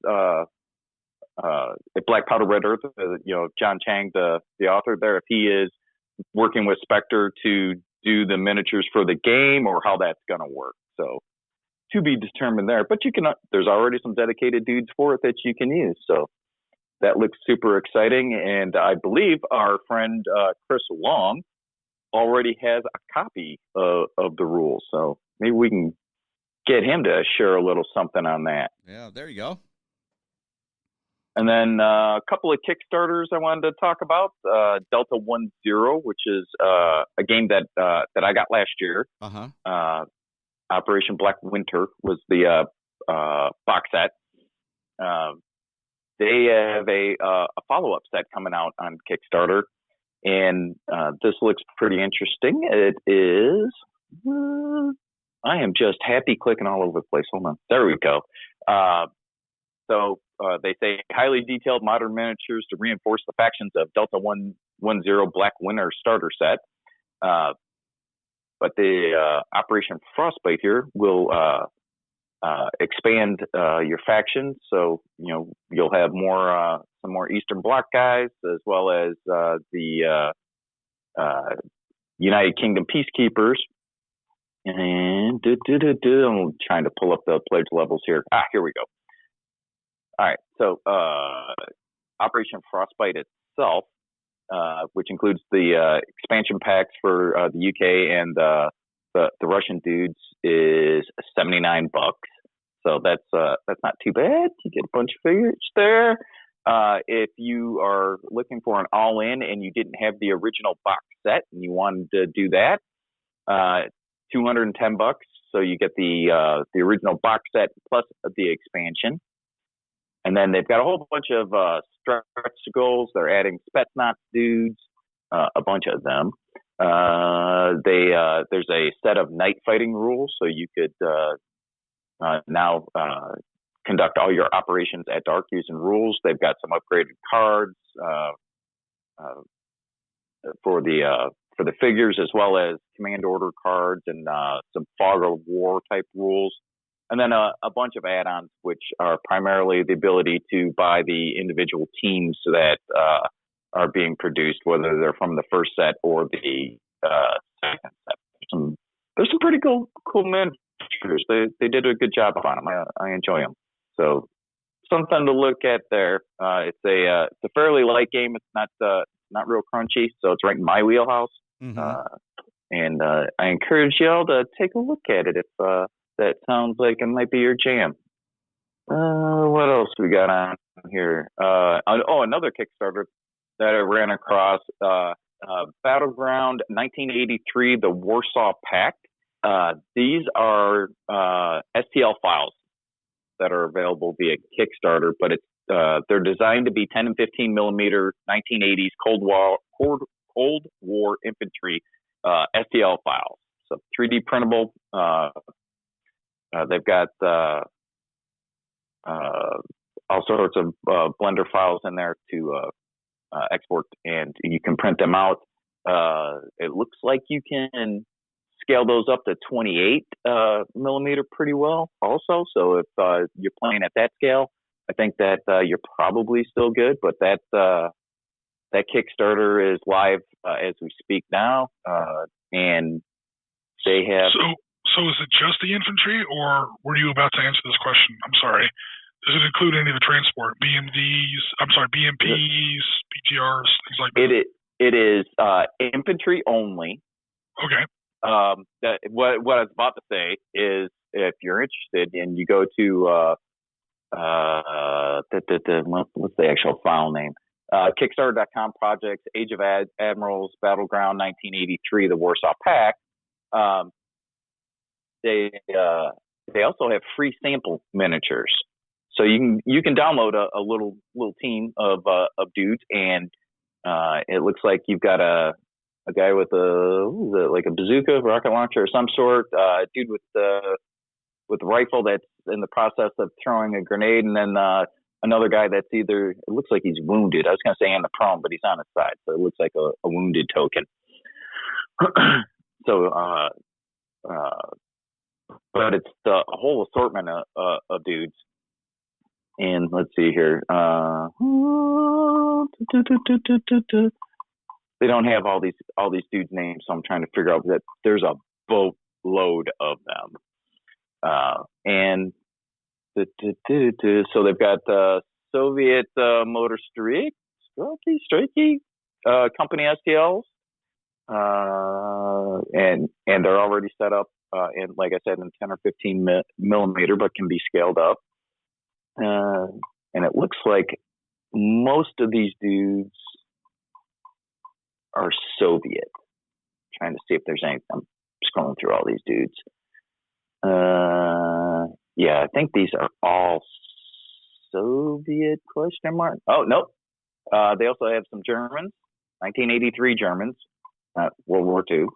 if Black Powder Red Earth, John Chang, the author there, if he is working with Spectre to do the miniatures for the game or how that's going to work. So to be determined there. But there's already some dedicated dudes for it that you can use. So that looks super exciting. And I believe our friend Chris Long already has a copy of the rules. So maybe we can get him to share a little something on that. Yeah, there you go. And then a couple of Kickstarters I wanted to talk about. Delta 10, which is a game that I got last year. Operation Black Winter was the box set. They have a follow-up set coming out on Kickstarter, and this looks pretty interesting. It is. I am just happy clicking all over the place. Hold on. There we go. So they say highly detailed modern miniatures to reinforce the factions of Delta 10 Black Winter starter set. But the Operation Frostbite here will expand your faction. So, you'll have some more Eastern Bloc guys, as well as the United Kingdom Peacekeepers. And I'm trying to pull up the pledge levels here. Here we go. All right. So Operation Frostbite itself, which includes the expansion packs for the UK and the Russian dudes, is $79. So that's not too bad. You get a bunch of figures there. If you are looking for an all-in and you didn't have the original box set and you wanted to do that, $210. So you get the original box set plus the expansion. And then they've got a whole bunch of stretch goals. They're adding Spetsnaz dudes, a bunch of them. There's a set of night fighting rules, so you could now conduct all your operations at dark using rules. They've got some upgraded cards for the figures, as well as command order cards and some fog of war type rules. And then a bunch of add-ons, which are primarily the ability to buy the individual teams that are being produced, whether they're from the first set or the second set. There's some pretty cool miniatures. They did a good job on them. I enjoy them. So something to look at there. It's a fairly light game. It's not real crunchy, so it's right in my wheelhouse. And I encourage y'all to take a look at it if that sounds like it might be your jam. What else we got on here? Another Kickstarter that I ran across, Battleground 1983, the Warsaw Pact. These are STL files that are available via Kickstarter, but they're designed to be 10 and 15 millimeter 1980s Cold War infantry STL files. So 3D printable. They've got all sorts of Blender files in there to export, and you can print them out. It looks like you can scale those up to 28 millimeter pretty well also. So if you're playing at that scale, I think that you're probably still good. But that Kickstarter is live as we speak now, and they have... So is it just the infantry, or were you about to answer this question? I'm sorry. Does it include any of the transport? BMPs, PTRs, things like that? It is infantry only. Okay. What I was about to say is, if you're interested, and you go to what's the actual file name? Kickstarter.com projects, Age of Admirals, Battleground 1983, the Warsaw Pact. They also have free sample miniatures, so you can download a little team of dudes, and it looks like you've got a guy with like a bazooka, rocket launcher of some sort, a dude with a rifle that's in the process of throwing a grenade, and then another guy that's it looks like he's wounded. I was going to say on the prone, but he's on his side, so it looks like a wounded token. So, but it's the whole assortment of dudes. And let's see here. They don't have all these dudes' names, so I'm trying to figure out that there's a boatload of them. And so they've got Soviet Motor Strikey company STLs, and they're already set up in, like I said, in 10 or 15 millimeter, but can be scaled up. And it looks like most of these dudes are Soviet. Trying to see if there's anything. I'm scrolling through all these dudes. Yeah, I think these are all Soviet ? Oh, nope. They also have some Germans, 1983 Germans, World War II.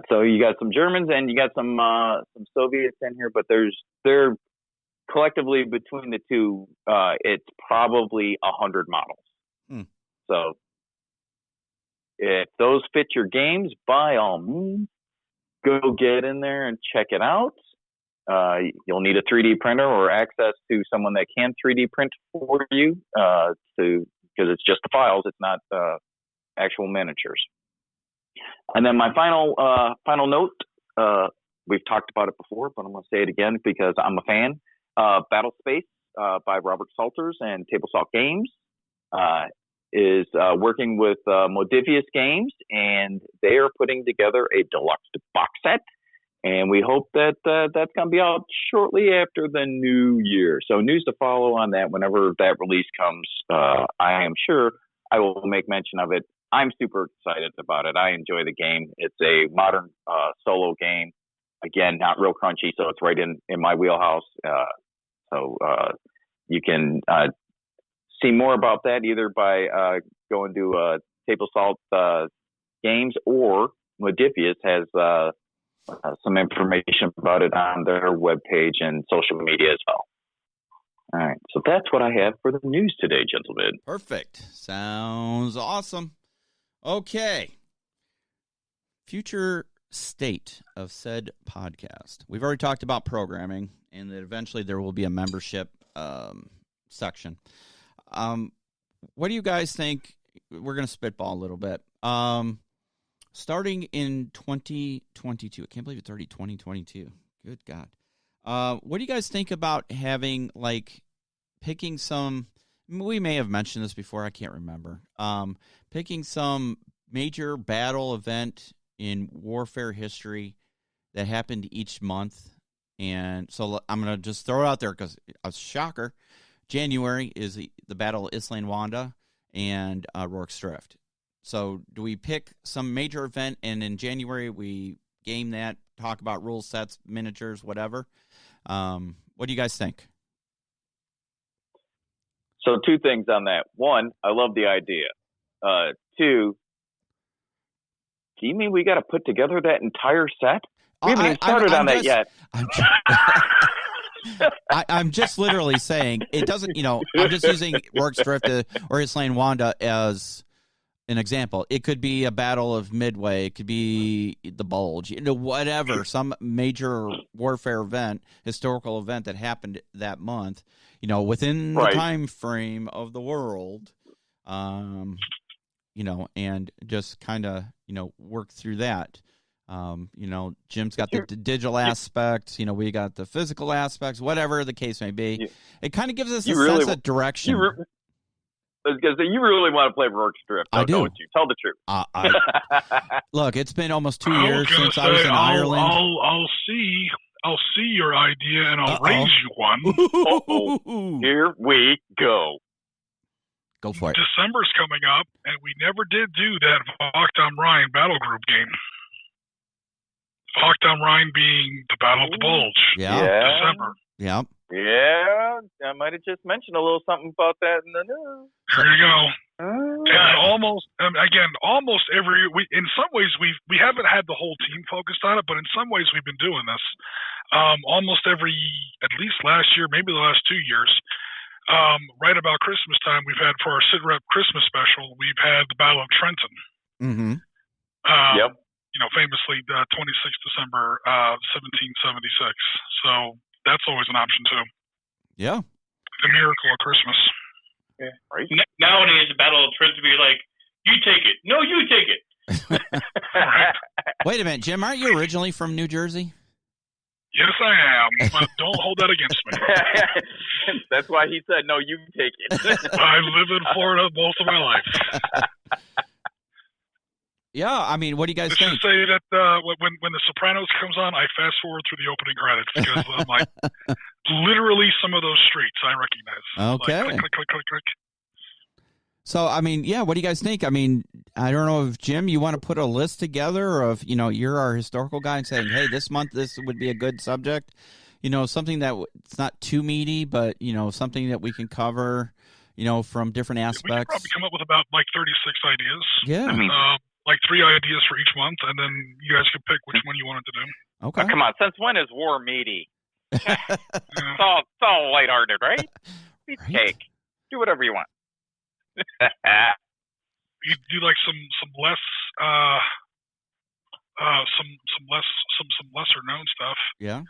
So you got some Germans and you got some Soviets in here, but they're collectively between the two, it's probably 100 models. So if those fit your games, by all means, go get in there and check it out. You'll need a 3D printer or access to someone that can 3D print for you, because it's just the files, it's not actual miniatures. And then my final note, we've talked about it before, but I'm going to say it again because I'm a fan. Battle Space by Robert Salters and Table Salt Games is working with Modifius Games, and they are putting together a deluxe box set. And we hope that that's going to be out shortly after the new year. So news to follow on that whenever that release comes. I am sure I will make mention of it. I'm super excited about it. I enjoy the game. It's a modern solo game. Again, not real crunchy, so it's right in my wheelhouse. So you can see more about that either by going to Table Salt Games, or Modifius has some information about it on their webpage and social media as well. All right, so that's what I have for the news today, gentlemen. Perfect. Sounds awesome. Okay. Future state of said podcast. We've already talked about programming, and that eventually there will be a membership section. What do you guys think? We're going to spitball a little bit. Starting in 2022, I can't believe it's already 2022. Good God. What do you guys think about having, picking some, we may have mentioned this before, I can't remember, picking some major battle event in warfare history that happened each month. And so I'm going to just throw it out there because a shocker. January is the Battle of Isla Wanda and Rorke's Drift. So do we pick some major event, and in January we game that, talk about rule sets, miniatures, whatever? What do you guys think? So 2 things on that. 1, I love the idea. 2, do you mean we got to put together that entire set? We haven't even started on that yet. I'm just literally saying it doesn't, I'm just using Rorke's Drift or Isla Wanda as an example. It could be a Battle of Midway. It could be the Bulge, whatever, some major warfare event, historical event that happened that month, within the time frame of the world, and just kind of, work through that. Jim's got the digital aspects. We got the physical aspects. Whatever the case may be, it kind of gives us a sense of direction. I was going to say, you really want to play Rourke's Drift, I do. Don't you? Tell the truth. Look, it's been almost 2 years since I was in Ireland. I'll see your idea and I'll raise you one. Here we go. Go for it. December's coming up, and we never did do that Wacht am Rhein battle group game. Wacht am Rhein being the Battle of the Bulge. Yeah. December. Yeah. Yeah, I might have just mentioned a little something about that in the news. There you go. And almost every in some ways we haven't had the whole team focused on it, but in some ways we've been doing this. Almost at least last year, maybe the last 2 years, right about Christmas time, we've had for our SITREP Christmas special, we've had the Battle of Trenton. Mm-hmm. Yep. Famously 26th December 1776. So that's always an option too. Yeah. The miracle of Christmas. Yeah. Right. Nowadays, the Battle of Trenton be like, you take it. No, you take it. Right. Wait a minute, Jim. Aren't you originally from New Jersey? Yes, I am. But don't hold that against me. That's why he said, no, you take it. I live in Florida most of my life. Yeah, I mean, what do you guys think? Let's just say that when The Sopranos comes on, I fast forward through the opening credits because I'm like, literally some of those streets I recognize. Okay. Like, click, click, click, click. So, I mean, yeah, what do you guys think? I mean, I don't know if, Jim, you want to put a list together of, you're our historical guy and saying, hey, this month this would be a good subject. Something that it's not too meaty, but, something that we can cover, from different aspects. We could probably come up with about 36 ideas. Yeah. 3 ideas for each month, and then you guys can pick which one you wanted to do. Okay. Oh, come on, since when is war meaty? It's all lighthearted, right? Take. Do whatever you want. You do some less some lesser known stuff. Yeah.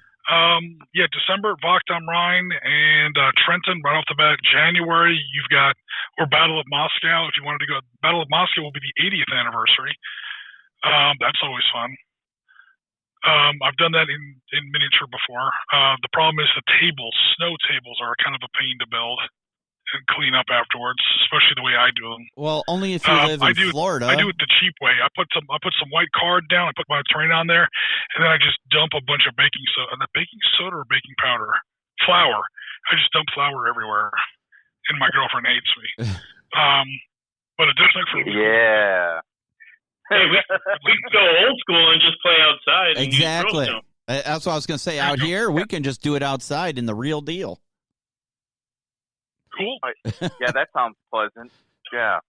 December, Wacht am Rhein and Trenton right off the bat. January, you've got Battle of Moscow. If you wanted to go, Battle of Moscow will be the 80th anniversary. That's always fun. I've done that in miniature before. The problem is the snow tables are kind of a pain to build and clean up afterwards, especially the way I do them. Well, only if you live in Florida. I do it the cheap way. I put some white card down. I put my terrain on there, and then I just dump a bunch of baking soda or baking powder, flour. I just dump flour everywhere, and my girlfriend hates me. But it does make for yeah. Hey, we can go old school and just play outside. Exactly. That's what I was going to say. Out here, we can just do it outside in the real deal. Cool. Yeah, that sounds pleasant. Yeah.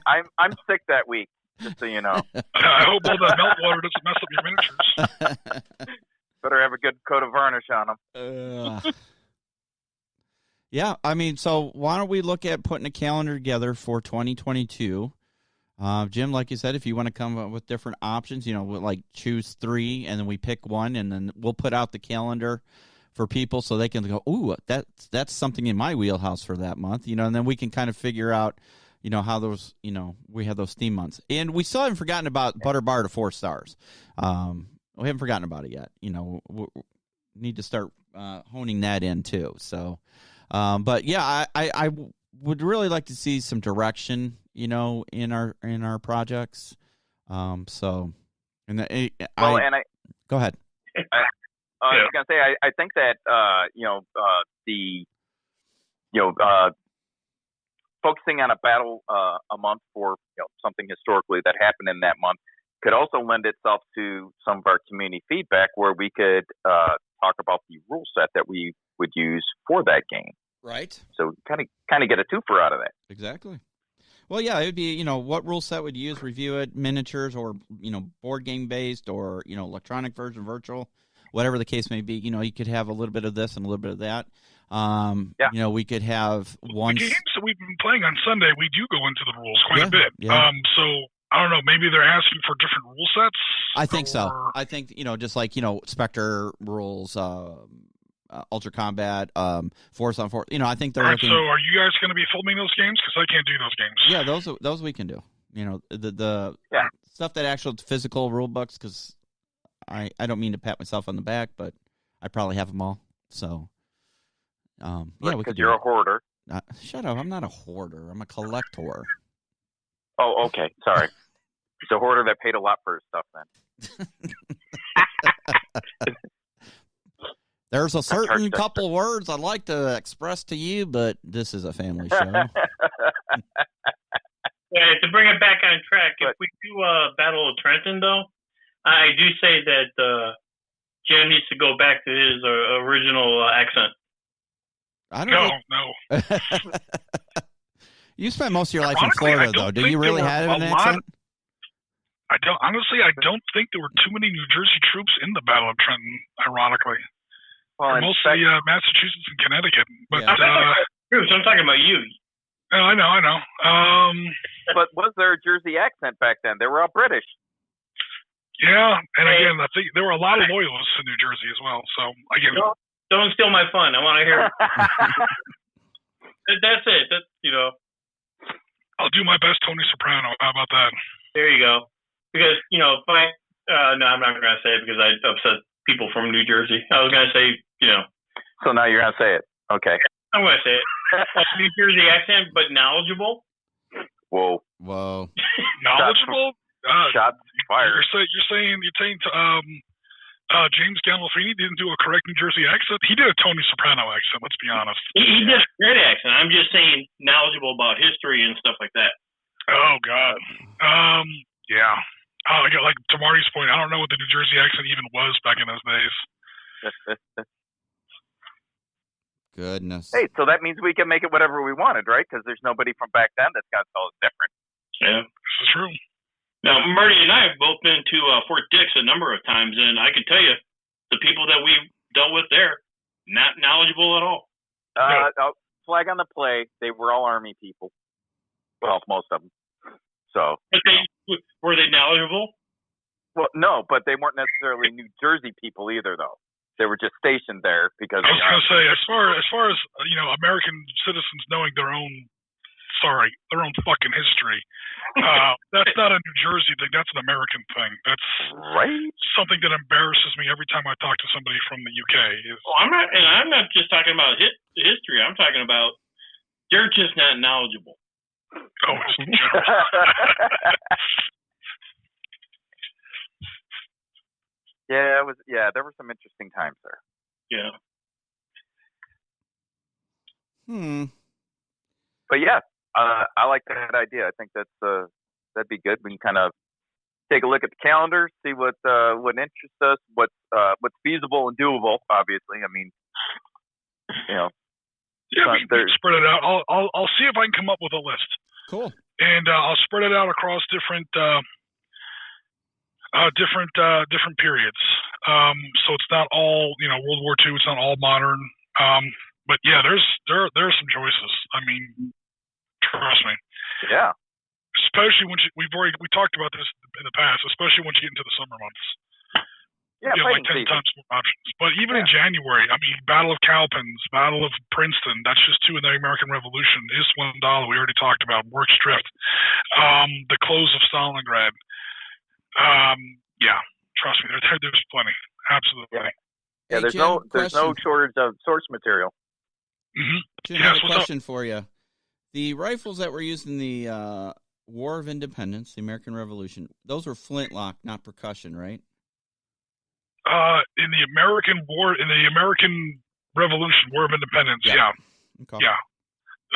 I'm sick that week, just so you know. I hope all that meltwater doesn't mess up your miniatures. Better have a good coat of varnish on them. Yeah, I mean, so why don't we look at putting a calendar together for 2022? Jim, like you said, if you want to come up with different options, we'll choose 3, and then we pick one, and then we'll put out the calendar for people so they can go, ooh, that's something in my wheelhouse for that month, and then we can kind of figure out, how those, we have these theme months. And we still haven't forgotten about Butter Bar to 4 stars. We haven't forgotten about it yet. We need to start honing that in too. So, but yeah, I would really like to see some direction, in our projects. So, go ahead. I was going to say, I think that, focusing on a battle a month for something historically that happened in that month could also lend itself to some of our community feedback where we could talk about the rule set that we would use for that game. Right. So kind of get a twofer out of that. Exactly. Well, yeah, it would be, what rule set would you use, review it, miniatures or, board game based or, electronic version, virtual. Whatever the case may be, you could have a little bit of this and a little bit of that. We could have one. The games that we've been playing on Sunday, we do go into the rules quite a bit. Yeah. So I don't know, maybe they're asking for different rule sets. I think so. I think just like Spectre rules, Ultra Combat, Force on Force. I think they're. All right. So are you guys going to be filming those games? Because I can't do those games. Yeah, those we can do. The stuff that actual physical rule books because. I don't mean to pat myself on the back, but I probably have them all. So, yeah, we could. Because you're a hoarder. Shut up! I'm not a hoarder. I'm a collector. Oh, okay. Sorry. He's a hoarder that paid a lot for his stuff. Then. There's a certain couple words I'd like to express to you, but this is a family show. Yeah, to bring it back on track, if we do Battle of Trenton, though, I do say that Jim needs to go back to his original accent. I don't know. You spent most of your life in Florida, though. Do you really have an accent? I don't think there were too many New Jersey troops in the Battle of Trenton, ironically. Well, mostly Massachusetts and Connecticut. But I'm talking about you. I know. But was there a Jersey accent back then? They were all British. Yeah, and again, I think there were a lot of loyalists in New Jersey as well. So again, don't steal my fun. I want to hear. That's it. I'll do my best, Tony Soprano. How about that? There you go. Because no, I'm not going to say it because I upset people from New Jersey. I was going to say, So now you're going to say it. Okay. I'm going to say it. New Jersey accent, but knowledgeable. Whoa. Knowledgeable? Shots fired. You're saying James Gandolfini didn't do a correct New Jersey accent? He did a Tony Soprano accent, let's be honest. He did a great accent. I'm just saying knowledgeable about history and stuff like that. Oh, God. Yeah. Like to Marty's point, I don't know what the New Jersey accent even was back in those days. Goodness. Hey, so that means we can make it whatever we wanted, right? Because there's nobody from back then that's going to tell us different. Yeah. This is true. Now, Marty and I have both been to Fort Dix a number of times, and I can tell you, the people that we've dealt with there, not knowledgeable at all. Flag on the play, they were all Army people. Well, most of them. So. But were they knowledgeable? Well, no, but they weren't necessarily New Jersey people either, though. They were just stationed there because. I was going to say, as far as American citizens knowing their own fucking history, that's not a New Jersey thing. That's an American thing. That's right. Something that embarrasses me every time I talk to somebody from the UK. I'm not just talking about history. I'm talking about they're just not knowledgeable. Oh, it's in general. Yeah, it was. Yeah, there were some interesting times there. Yeah. But yeah, I like that idea. I think that'd be good. We can kind of take a look at the calendar, see what interests us, what's feasible and doable. Obviously, I mean, Yeah, we spread it out. I'll see if I can come up with a list. Cool. And I'll spread it out across different periods. So it's not all World War II. It's not all modern. But yeah, there are some choices. I mean, trust me. Yeah. Especially when we talked about this in the past. Especially once you get into the summer months. Yeah, like 10 times more options. But even in January, I mean, Battle of Cowpens, Battle of Princeton, that's just two in the American Revolution. Is Swindala, we already talked about. Works Drift, the close of Stalingrad. Yeah, trust me, there's plenty. Absolutely. Yeah, there's no shortage of source material. Mm-hmm. Jim, I have a question for you. The rifles that were used in the War of Independence, the American Revolution, those were flintlock, not percussion, right? In the American Revolution, War of Independence, yeah. Okay. Yeah.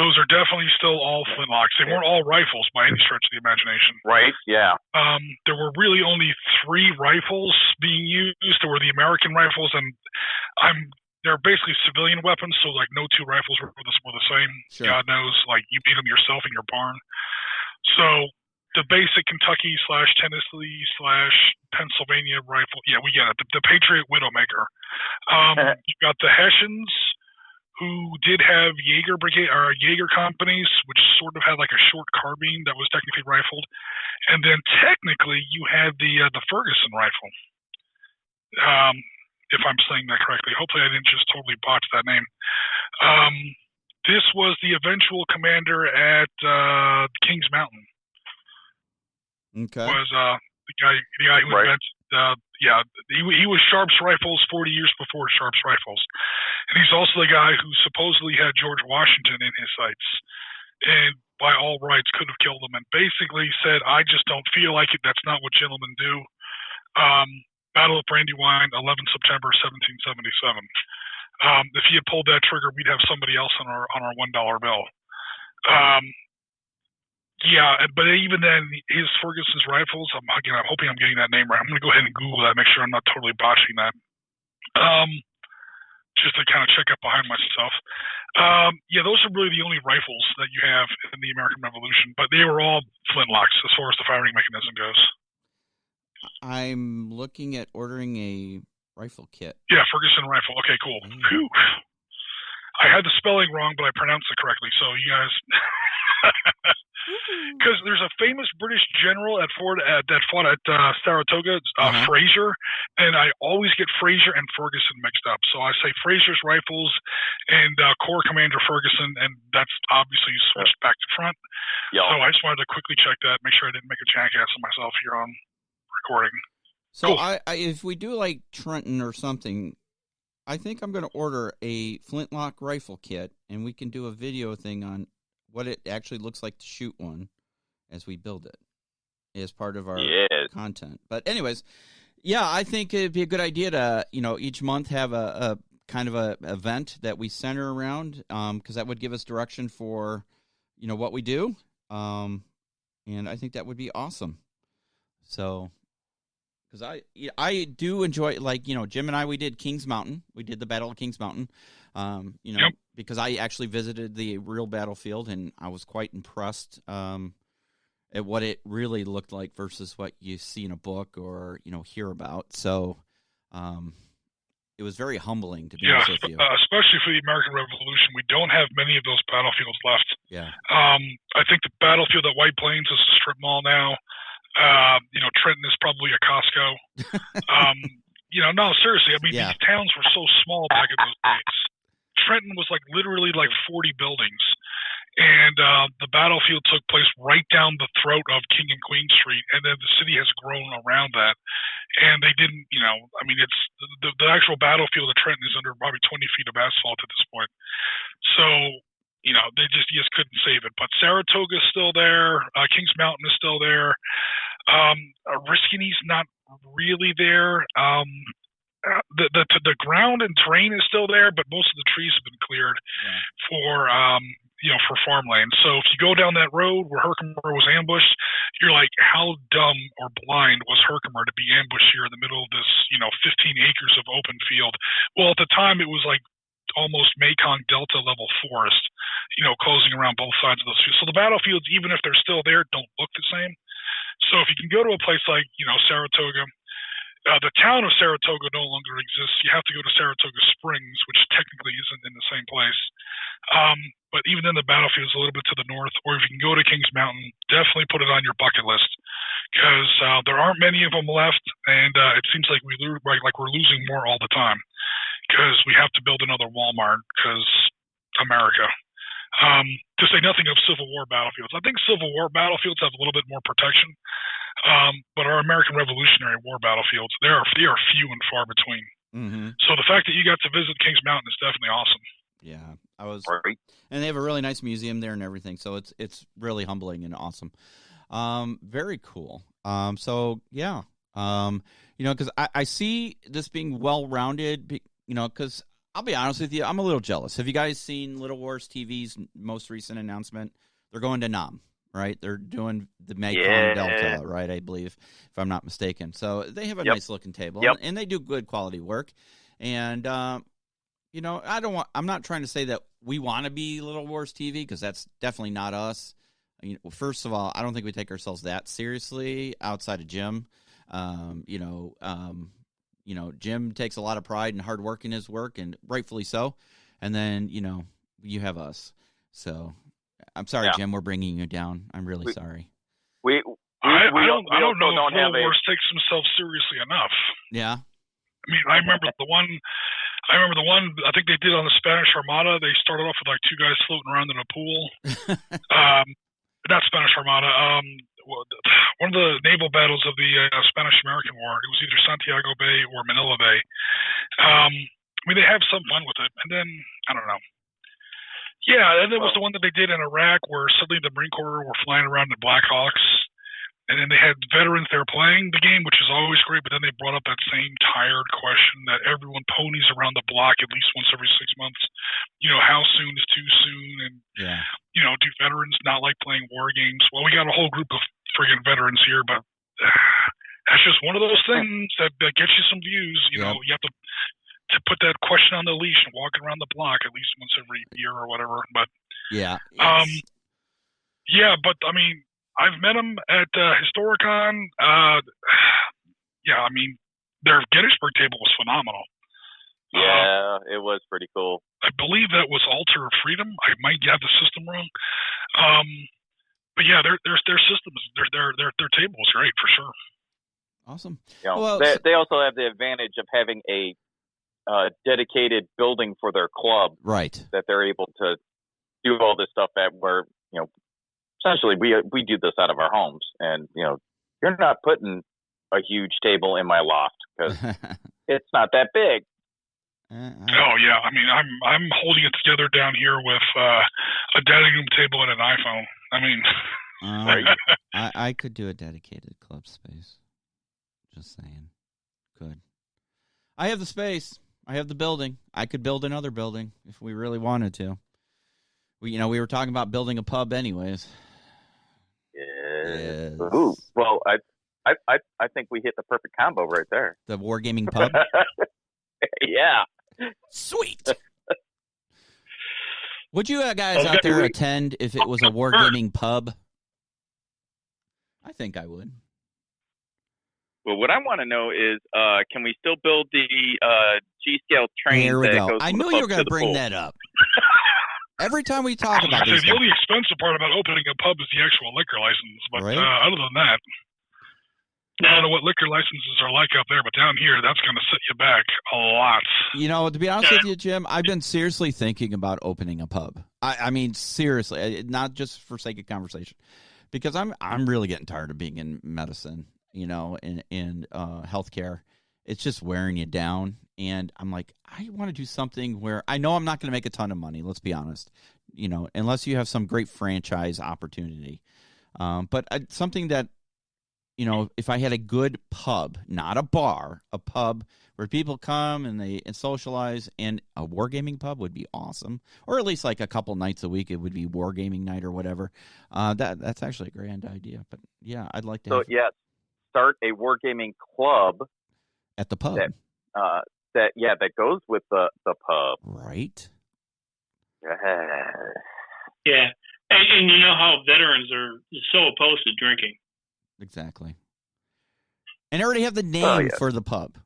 Those are definitely still all flintlocks. They weren't all rifles by any stretch of the imagination. Right, yeah. There were really only 3 rifles being used. There were the American rifles, and they're basically civilian weapons, so like no 2 rifles were the same. Sure. God knows, like you made them yourself in your barn. So the basic Kentucky/Tennessee/Pennsylvania rifle, yeah, we get it. The Patriot Widowmaker. You got the Hessians, who did have Jaeger companies, which sort of had like a short carbine that was technically rifled, and then technically you had the Ferguson rifle. If I'm saying that correctly, hopefully I didn't just totally botch that name. This was the eventual commander at Kings Mountain. Okay. Was the the guy who invented. He was Sharp's Rifles 40 years before Sharp's Rifles, and he's also the guy who supposedly had George Washington in his sights, and by all rights could have killed him, and basically said, "I just don't feel like it. That's not what gentlemen do." Battle of Brandywine, 11 September 1777. If he had pulled that trigger, we'd have somebody else on our $1 bill. But even then, his Ferguson's rifles. I'm hoping I'm getting that name right. I'm going to go ahead and Google that, make sure I'm not totally botching that. Just to kind of check up behind myself. Those are really the only rifles that you have in the American Revolution, but they were all flintlocks as far as the firing mechanism goes. I'm looking at ordering a rifle kit. Yeah, Ferguson rifle. Okay, cool. Whew. I had the spelling wrong, but I pronounced it correctly. So you guys, because there's a famous British general that fought at Saratoga, Fraser, and I always get Fraser and Ferguson mixed up. So I say Fraser's rifles and Corps Commander Ferguson, and that's obviously switched back to front. Yep. So I just wanted to quickly check that, make sure I didn't make a jackass of myself here on recording. So cool. If we do like Trenton or something, I think I'm going to order a flintlock rifle kit, and we can do a video thing on what it actually looks like to shoot one as we build it as part of our content. But anyways, I think it'd be a good idea to, each month have a kind of a event that we center around, because that would give us direction for, what we do. And I think that would be awesome. So, because I do enjoy, Jim and I, we did Kings Mountain. We did the Battle of Kings Mountain, because I actually visited the real battlefield, and I was quite impressed at what it really looked like versus what you see in a book or, hear about. So it was very humbling, to be honest with you. Especially for the American Revolution. We don't have many of those battlefields left. Yeah. I think the battlefield at White Plains is a strip mall now. Trenton is probably a Costco. No, seriously. I mean, these towns were so small back in those days. Trenton was literally 40 buildings. And the battlefield took place right down the throat of King and Queen Street. And then the city has grown around that. And they didn't, it's the actual battlefield of Trenton is under probably 20 feet of asphalt at this point. So, they just couldn't save it. But Saratoga is still there. Kings Mountain is still there. Oriskany's not really there. The ground and terrain is still there, but most of the trees have been cleared for farmland. So if you go down that road where Herkimer was ambushed, you're like, how dumb or blind was Herkimer to be ambushed here in the middle of this, 15 acres of open field? Well, at the time it was almost Mekong Delta level forest, closing around both sides of those fields. So the battlefields, even if they're still there, don't look the same. So if you can go to a place like, Saratoga, the town of Saratoga no longer exists. You have to go to Saratoga Springs, which technically isn't in the same place. But even then, the battlefield is a little bit to the north. Or if you can go to Kings Mountain, definitely put it on your bucket list, because there aren't many of them left, and it seems like we're losing more all the time, because we have to build another Walmart, because America. To say nothing of Civil War battlefields. I think Civil War battlefields have a little bit more protection, but our American Revolutionary War battlefields, they are few and far between. Mm-hmm. So the fact that you got to visit Kings Mountain is definitely awesome. Yeah, and they have a really nice museum there and everything. So it's really humbling and awesome. Very cool. Because I see this being well-rounded, because I'll be honest with you, I'm a little jealous. Have you guys seen Little Wars TV's most recent announcement? They're going to Nam, right? They're doing the Mekong Delta, right, I believe, if I'm not mistaken. So they have a nice-looking table, and they do good quality work. And, I'm not trying to say that we want to be Little Wars TV, because that's definitely not us. First of all, I don't think we take ourselves that seriously outside of Jim. Jim takes a lot of pride and hard work in his work, and rightfully so. And then, you have us. So I'm sorry, Jim, we're bringing you down. I'm really sorry. I don't know if Little Wars takes themselves seriously enough. Yeah. I mean, I remember the one I think they did on the Spanish Armada. They started off with two guys floating around in a pool. Not Spanish Armada. one of the naval battles of the Spanish-American War. It was either Santiago Bay or Manila Bay. I mean, they have some fun with it, and then I don't know. Yeah, and it was the one that they did in Iraq, where suddenly the Marine Corps were flying around the Black Hawks, and then they had veterans there playing the game, which is always great. But then they brought up that same tired question that everyone ponies around the block at least once every 6 months. You know, how soon is too soon? And you know, do veterans not like playing war games? Well, we got a whole group of friggin' veterans here, but that's just one of those things that gets you some views. You know, you have to put that question on the leash and walk around the block at least once every year or whatever. But yeah, but I mean, I've met them at Historicon. Yeah, I mean, their Gettysburg table was phenomenal. Yeah, it was pretty cool. I believe that was Altar of Freedom. I might have the system wrong. But yeah, their systems, their table was great for sure. Awesome. You know, they also have the advantage of having a dedicated building for their club, right? That they're able to do all this stuff at, where, you know, essentially we do this out of our homes, and you know, you're not putting a huge table in my loft because it's not that big. Oh yeah, I mean, I'm holding it together down here with a dining room table and an iPhone. I mean, I could do a dedicated club space. Just saying, could. I have the space. I have the building. I could build another building if we really wanted to. We were talking about building a pub, anyways. Yes. Ooh, well, I think we hit the perfect combo right there. The wargaming pub. Yeah. Sweet. Would you guys out there attend if it was a wargaming pub? I think I would. Well, what I want to know is, can we still build the G-scale train? There we go. I knew you were going to bring that up. Every time we talk about this, the only expensive part about opening a pub is the actual liquor license. But other than that, I don't know what liquor licenses are like out there, but down here, that's going to set you back a lot. You know, to be honest with you, Jim, I've been seriously thinking about opening a pub. I mean, seriously, not just for sake of conversation, because I'm really getting tired of being in medicine. You know, in healthcare, it's just wearing you down. And I'm like, I want to do something where I know I'm not going to make a ton of money. Let's be honest, you know, unless you have some great franchise opportunity. But something that, you know, if I had a good pub, not a bar, a pub where people come and they socialize, and a wargaming pub would be awesome. Or at least like a couple nights a week, it would be wargaming night or whatever. That's actually a grand idea. But yeah, I'd like to. Start a wargaming club at the pub. That goes with the pub. Right. Yeah, and you know how veterans are so opposed to drinking. Exactly. And I already have the name for the pub.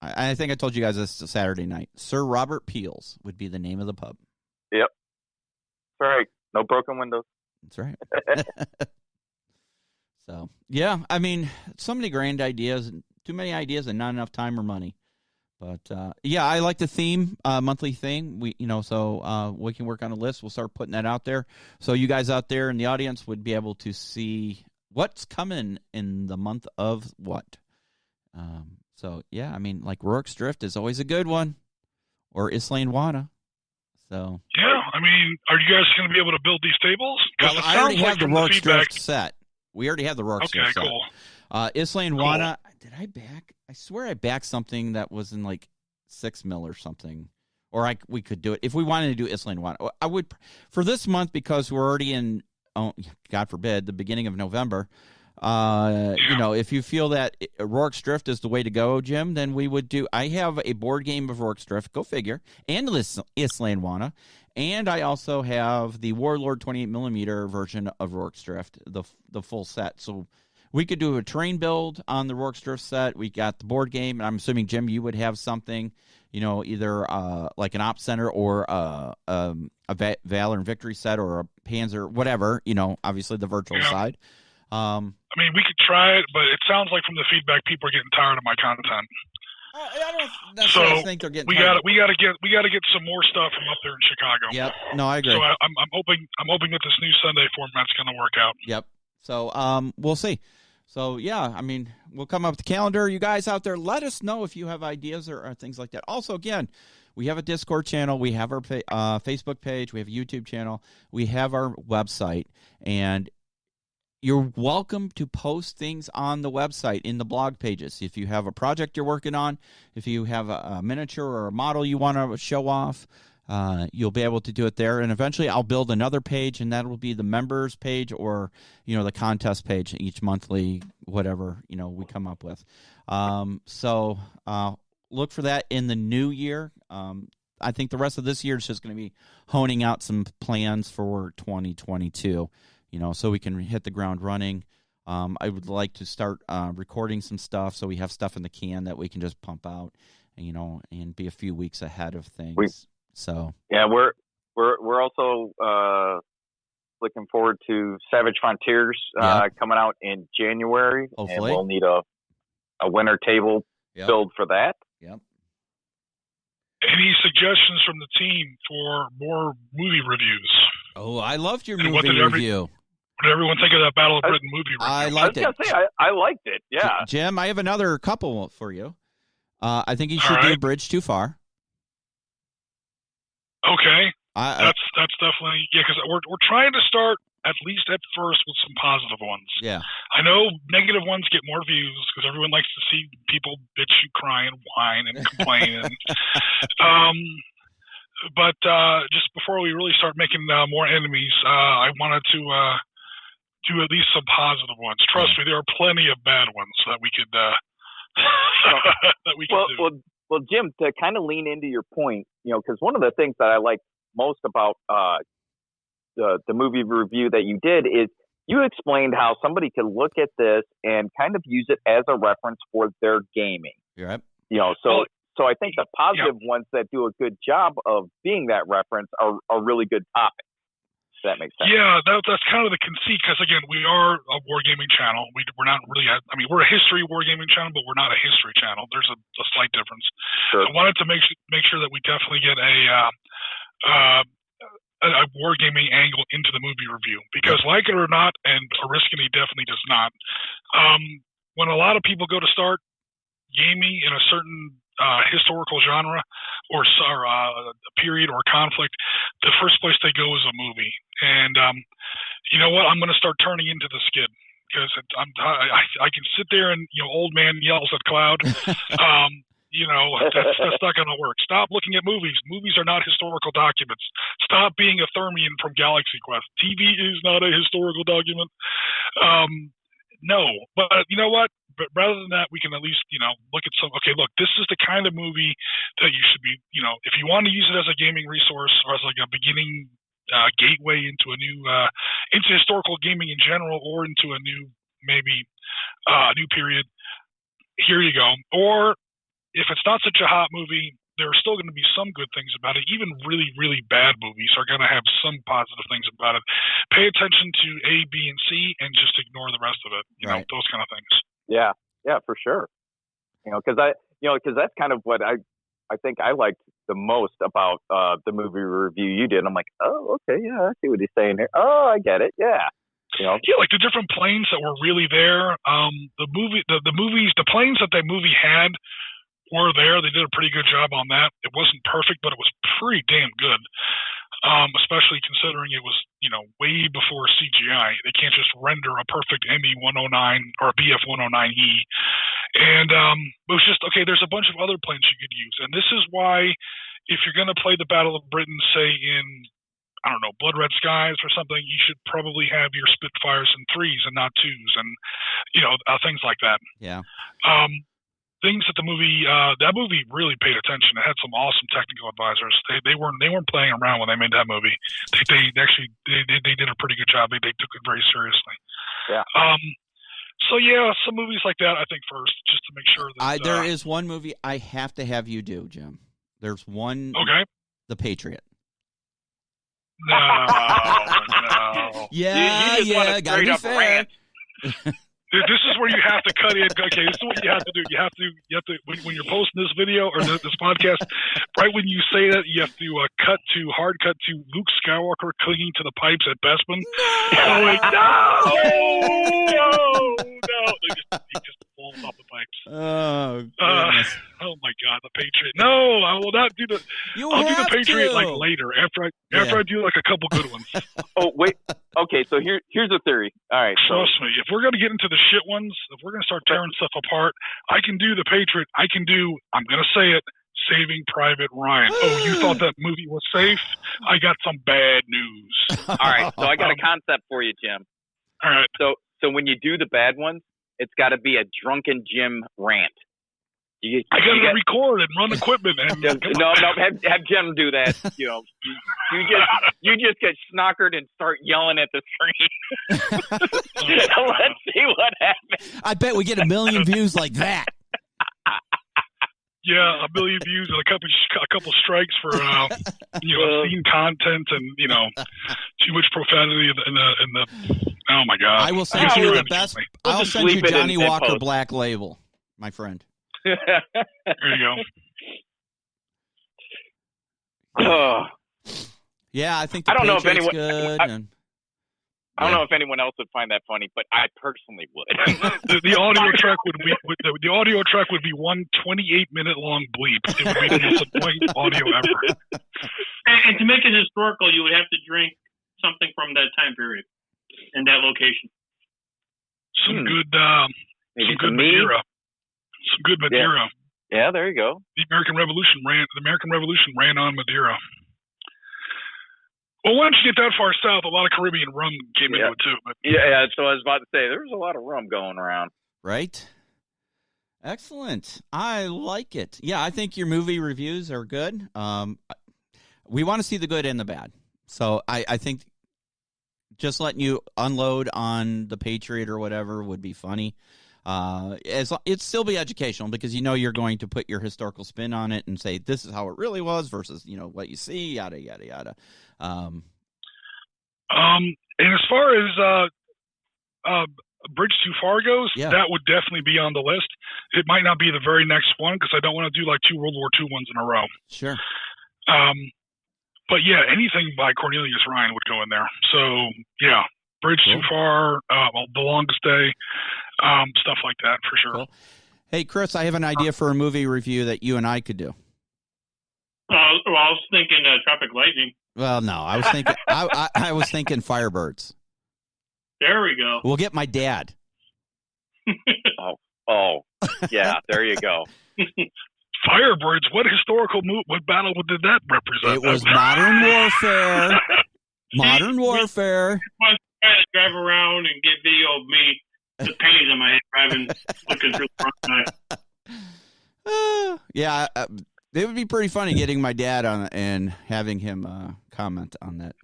I think I told you guys this Saturday night. Sir Robert Peel's would be the name of the pub. Yep. That's right. No broken windows. That's right. So, yeah, I mean, so many grand ideas, too many ideas and not enough time or money. But, yeah, I like the theme, monthly thing. We can work on a list. We'll start putting that out there. So you guys out there in the audience would be able to see what's coming in the month of what. So, yeah, I mean, like Rourke's Drift is always a good one. Or Islay-and-Wana. So. Yeah, I mean, are you guys going to be able to build these tables? Well, I already have the Rourke's Drift set. We already have the Rourke's Drift set. Okay, cool. Islay-and-Wana, did I back? I swear I backed something that was in like 6 mil or something. Or we could do it. If we wanted to do Islay-and-Wana, I would, for this month, because we're already in, God forbid, the beginning of November. You know, if you feel that Rourke's Drift is the way to go, Jim, then we would do. I have a board game of Rourke's Drift, go figure, and Islay-and-Wana, and I also have the Warlord 28mm version of Rourke's Drift, the full set. So we could do a terrain build on the Rourke's Drift set. We got the board game, and I'm assuming, Jim, you would have something, you know, either like an Ops Center or a Valor and Victory set or a Panzer, whatever, you know, obviously the virtual side. I mean, we could try it, but it sounds like from the feedback, people are getting tired of my content. I don't necessarily think they're getting. We got to get some more stuff from up there in Chicago. Yep. No, I agree. So I'm hoping that this new Sunday format's going to work out. Yep. So we'll see. So, yeah, I mean, we'll come up with the calendar. You guys out there, let us know if you have ideas or things like that. Also, again, we have a Discord channel. We have our Facebook page. We have a YouTube channel. We have our website. And you're welcome to post things on the website in the blog pages. If you have a project you're working on, if you have a miniature or a model you want to show off, you'll be able to do it there. And eventually I'll build another page, and that will be the members page or, the contest page, each monthly, whatever, we come up with. So look for that in the new year. I think the rest of this year is just going to be honing out some plans for 2022, so we can hit the ground running. I would like to start recording some stuff so we have stuff in the can that we can just pump out, and be a few weeks ahead of things. So yeah, we're also looking forward to Savage Frontiers coming out in January. Hopefully. And we'll need a winter table build for that. Yep. Any suggestions from the team for more movie reviews? Oh, I loved your movie review. What did everyone think of that Battle of Britain movie review? I liked it. I liked it. Yeah, Jim, I have another couple for you. I think you should do Bridge Too Far. Okay, that's definitely because we're trying to start at least at first with some positive ones. Yeah, I know negative ones get more views because everyone likes to see people bitch and cry and whine and complain. But just before we really start making more enemies, I wanted to do at least some positive ones. Trust me, there are plenty of bad ones that we could do. Well, Jim, to kind of lean into your point, because one of the things that I like most about the movie review that you did is you explained how somebody could look at this and kind of use it as a reference for their gaming. You're right. So I think the positive ones that do a good job of being that reference are really good topics. If that makes sense. Yeah, that's kind of the conceit, because again, we are a wargaming channel. We're not really. We're a history wargaming channel, but we're not a history channel. There's a slight difference. Sure. I wanted to make sure that we definitely get a wargaming angle into the movie review, because like it or not, and Oriskany definitely does not. When a lot of people go to start gaming in a certain historical genre or a period or conflict, the first place they go is a movie. And you know what? I'm going to start turning into the skid, because I can sit there and old man yells at cloud. That's not going to work. Stop looking at movies. Movies are not historical documents. Stop being a Thermian from Galaxy Quest. TV is not a historical document. No, but you know what? But rather than that, we can at least, look at this is the kind of movie that you should be, if you want to use it as a gaming resource or as like a beginning gateway into a new, into historical gaming in general, or into a new, maybe new period, here you go. Or if it's not such a hot movie, there are still going to be some good things about it. Even really, really bad movies are going to have some positive things about it. Pay attention to A, B, and C, and just ignore the rest of it. You know, those kind of things. Yeah, for sure. Because that's kind of what I think I liked the most about the movie review you did. I'm like, oh, okay, yeah, I see what he's saying here. Oh, I get it. Yeah. Yeah, like the different planes that were really there. The planes that that movie had were there. They did a pretty good job on that. It wasn't perfect, but it was pretty damn good. Especially considering it was, way before CGI. They can't just render a perfect ME-109 or a BF-109E. And it was just, okay, there's a bunch of other planes you could use. And this is why, if you're going to play the Battle of Britain, say in, I don't know, Blood Red Skies or something, you should probably have your Spitfires in 3s and not 2s, and, things like that. Yeah. Things that that movie really paid attention. It had some awesome technical advisors. They weren't playing around when they made that movie. They did a pretty good job. They took it very seriously. Yeah. So yeah, some movies like that, I think, first, just to make sure that there is one movie I have to have you do, Jim. There's one. Okay. The Patriot. No. Yeah, gotta be fair. This is where you have to cut in. Okay, this is what you have to do. You have to when you're posting this video or this podcast, right when you say that, you have to hard cut to Luke Skywalker clinging to the pipes at Bespin. Going, no. He just falls off the pipes. Oh, goodness. Oh my God, the Patriot. No, I will not do the. I'll do the Patriot like later after I do like a couple good ones. Oh wait. Okay, so here's the theory. All right. Trust me, if we're going to get into the shit ones, if we're going to start tearing stuff apart, I can do the Patriot. I'm going to say it, Saving Private Ryan. Oh, you thought that movie was safe? I got some bad news. All right, so I got a concept for you, Jim. All right. So when you do the bad ones, it's got to be a drunken Jim rant. I got to record and run equipment. And have Jim do that. You just get snockered and start yelling at the screen. Let's see what happens. I bet we get 1 million views like that. Yeah, 1 million views and a couple strikes for obscene content and too much profanity in the. Oh my God! I will send you the best. I'll send you Johnny Walker Black Label, my friend. There you go. Yeah, I think I don't know if anyone. I don't know if anyone else would find that funny, but I personally would. the audio track would be one 28-minute long bleep. It would be the most annoying audio ever. And to make it historical, you would have to drink something from that time period and that location. Some good Madeira. Some good Madeira. Yeah, there you go. The American Revolution ran on Madeira. Well, once you get that far south, a lot of Caribbean rum came into it too. But. Yeah, so I was about to say, there's a lot of rum going around. Right? Excellent. I like it. Yeah, I think your movie reviews are good. We want to see the good and the bad. So I think just letting you unload on the Patriot or whatever would be funny. It'd still be educational because you're going to put your historical spin on it and say this is how it really was versus what you see, yada yada yada. And as far as Bridge Too Far goes, that would definitely be on the list. It might not be the very next one because I don't want to do like 2 World War II ones in a row. Sure. But yeah, anything by Cornelius Ryan would go in there. So yeah, Bridge Too Far, The Longest Day, stuff like that for sure. Cool. Hey, Chris, I have an idea for a movie review that you and I could do. I was thinking Tropic Lightning. Well, no, I was thinking I was thinking Firebirds. There we go. We'll get my dad. Oh, yeah, there you go. Firebirds. What historical what battle did that represent? It was modern warfare. Modern warfare. I try to drive around and get video of me, the pains in my head driving, looking through the front. Yeah, it would be pretty funny getting my dad on and having him comment on that.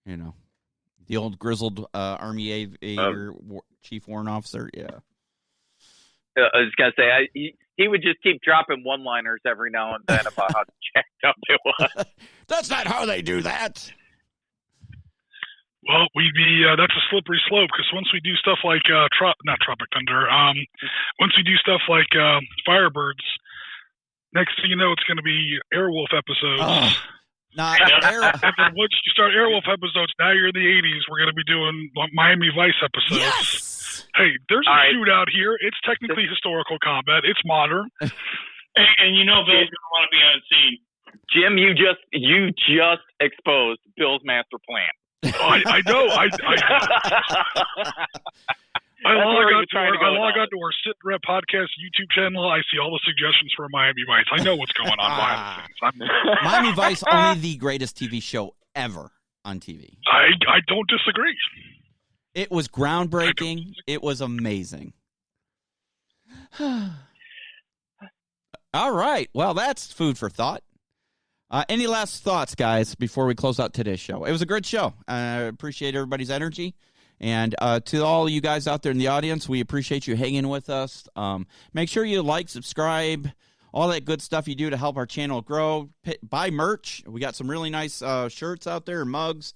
The old grizzled Army aviator, chief warrant officer. Yeah. I was gonna say he would just keep dropping one-liners every now and then about how jacked up it was. That's not how they do that. Well, we'd be that's a slippery slope because once we do stuff like not Tropic Thunder, once we do stuff like Firebirds, next thing you know, it's going to be Airwolf episodes. And then once you start Airwolf episodes, now you're in the 80s. We're going to be doing Miami Vice episodes. Yes! Hey, there's a shootout here. It's technically historical combat. It's modern. And Bill's going to want to be on scene. Jim, you just exposed Bill's master plan. I know. I log on to our Sit Rep podcast YouTube channel. I see all the suggestions for Miami Vice. I know what's going on behind the scenes. Miami Vice, only the greatest TV show ever on TV. I don't disagree. It was groundbreaking. It was amazing. All right. Well, that's food for thought. Any last thoughts, guys, before we close out today's show? It was a great show. I appreciate everybody's energy. And to all you guys out there in the audience, we appreciate you hanging with us. Make sure you like, subscribe, all that good stuff you do to help our channel grow. Buy merch. We got some really nice shirts out there and mugs.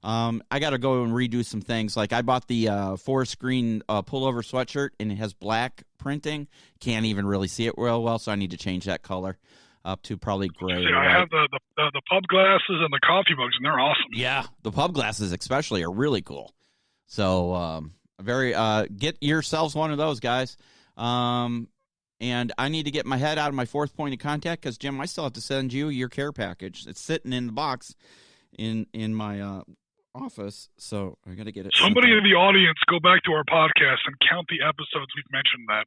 I got to go and redo some things. Like I bought the forest green pullover sweatshirt, and it has black printing. Can't even really see it real well, so I need to change that color up to probably gray. I have the pub glasses and the coffee mugs, and they're awesome. Yeah, the pub glasses especially are really cool. So get yourselves one of those, guys. And I need to get my head out of my fourth point of contact because, Jim, I still have to send you your care package. It's sitting in the box in my office, so I got to get it. Somebody in the audience, go back to our podcast and count the episodes we've mentioned that.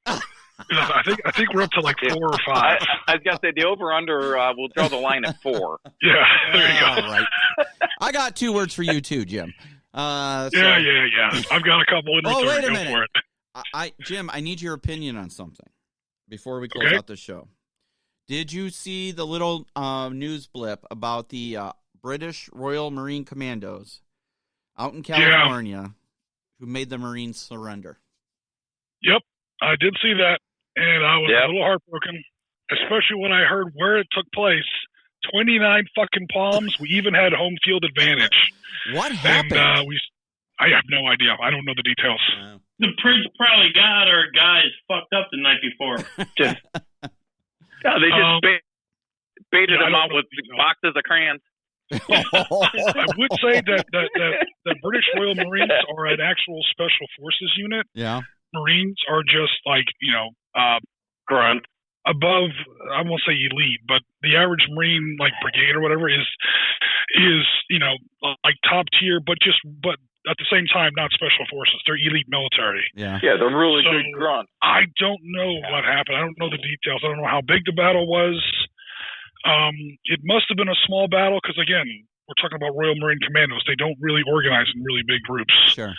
I think we're up to like 4 or 5. I was gonna say the over/under. We'll draw the line at 4. Yeah, there you go. All right. I got 2 words for you too, Jim. Yeah. I've got a couple in return. Oh, wait a go minute. for it. Jim, I need your opinion on something before we close out the show. Did you see the little news blip about the British Royal Marine Commandos out in California who made the Marines surrender? Yep, I did see that, and I was a little heartbroken, especially when I heard where it took place. 29 fucking palms. We even had home field advantage. What happened? And I have no idea. I don't know the details. The prince probably got our guys fucked up the night before. They just baited them out with boxes of crayons. I would say that British Royal Marines are an actual special forces unit. Yeah. Marines are just like, grunt. Above, I won't say elite, but the average Marine, like brigade or whatever, is like top tier, but at the same time, not special forces. They're elite military. Yeah, they're really good grunt. I don't know what happened. I don't know the details. I don't know how big the battle was. It must have been a small battle because, again, we're talking about Royal Marine Commandos. They don't really organize in really big groups. Sure.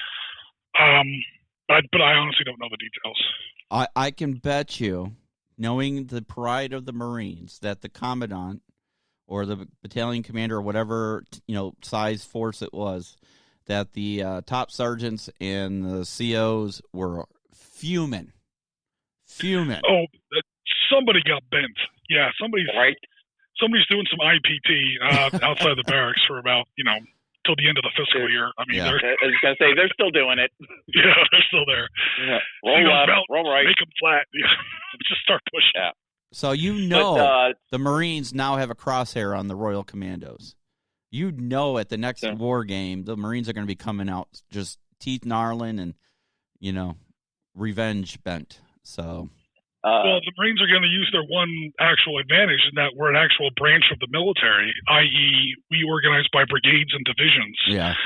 But I honestly don't know the details. I can bet you, knowing the pride of the Marines, that the commandant or the battalion commander or whatever size force it was, that the top sergeants and the COs were fuming. Oh, somebody got bent. Yeah, somebody's doing some IPT outside the barracks for about till the end of the fiscal year. I mean, I was gonna say they're still doing it. Yeah, they're still there. Yeah. Roll left, roll right, make them flat. Yeah. Just start pushing. Yeah. So the Marines now have a crosshair on the Royal Commandos. At the next war game, the Marines are going to be coming out just teeth gnarling and revenge bent. So. Well, the Marines are going to use their one actual advantage in that we're an actual branch of the military, i.e., we organize by brigades and divisions. Yeah.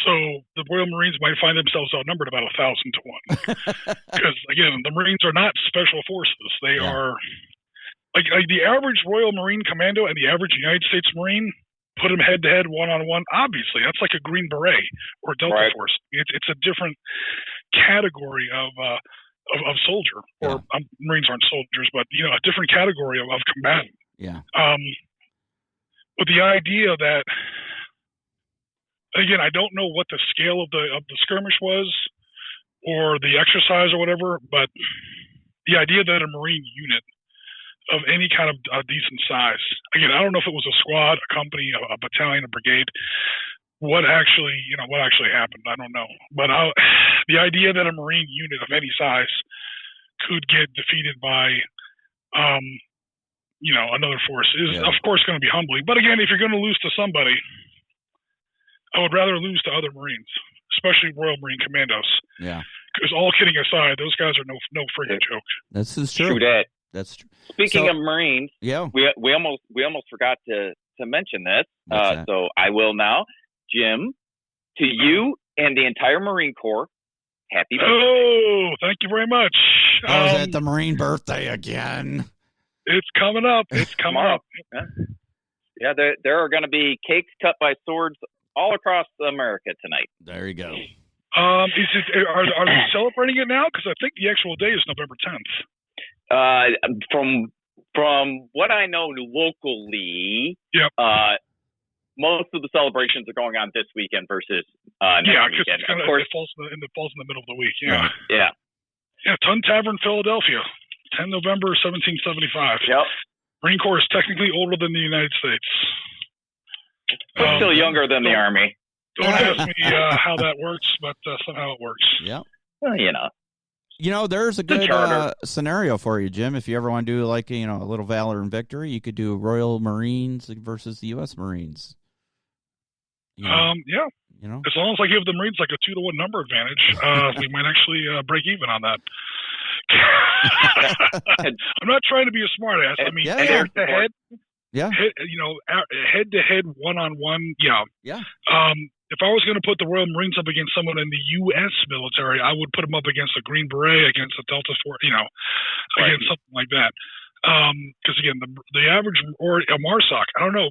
So the Royal Marines might find themselves outnumbered about 1,000 to 1. Because, again, the Marines are not special forces. They are like the average Royal Marine Commando and the average United States Marine, put them head-to-head, one-on-one. Obviously, that's like a Green Beret or a Delta Force. It's a different category of soldier, or Marines aren't soldiers, but a different category of combatant. Yeah. With the idea that, again, I don't know what the scale of the skirmish was, or the exercise or whatever, but the idea that a Marine unit of any kind of decent size, again, I don't know if it was a squad, a company, a battalion, a brigade. What actually happened, I don't know. But the idea that a Marine unit of any size could get defeated by, another force is, of course, going to be humbling. But again, if you're going to lose to somebody, I would rather lose to other Marines, especially Royal Marine Commandos. Yeah. Because all kidding aside, those guys are no friggin' joke. This is true. True that. That's true. Speaking of Marines, we almost forgot to mention this. So I will now. Jim, to you and the entire Marine Corps, happy birthday. Oh, thank you very much. I was at the Marine birthday again. It's coming up. It's coming up. Yeah, there are going to be cakes cut by swords all across America tonight. There you go. Are they celebrating it now? Because I think the actual day is November 10th. From what I know locally, most of the celebrations are going on this weekend versus next weekend. Of course, it falls in the middle of the week. Yeah. Tun Tavern, Philadelphia, 10 November 1775. Yep. Marine Corps is technically older than the United States. But still younger than the Army. Don't ask me how that works, but somehow it works. Yeah. Well, there's a good scenario for you, Jim. If you ever want to do like a little Valor and Victory, you could do Royal Marines versus the U.S. Marines. Yeah. As long as I give the Marines like a 2-to-1 number advantage, we might actually break even on that. I'm not trying to be a smartass. I mean, head to head. Yeah. Head to head, one-on-one. Yeah. If I was going to put the Royal Marines up against someone in the U.S. military, I would put them up against a Green Beret, against a Delta Force, against something like that. Because again, the average or a MARSOC, I don't know.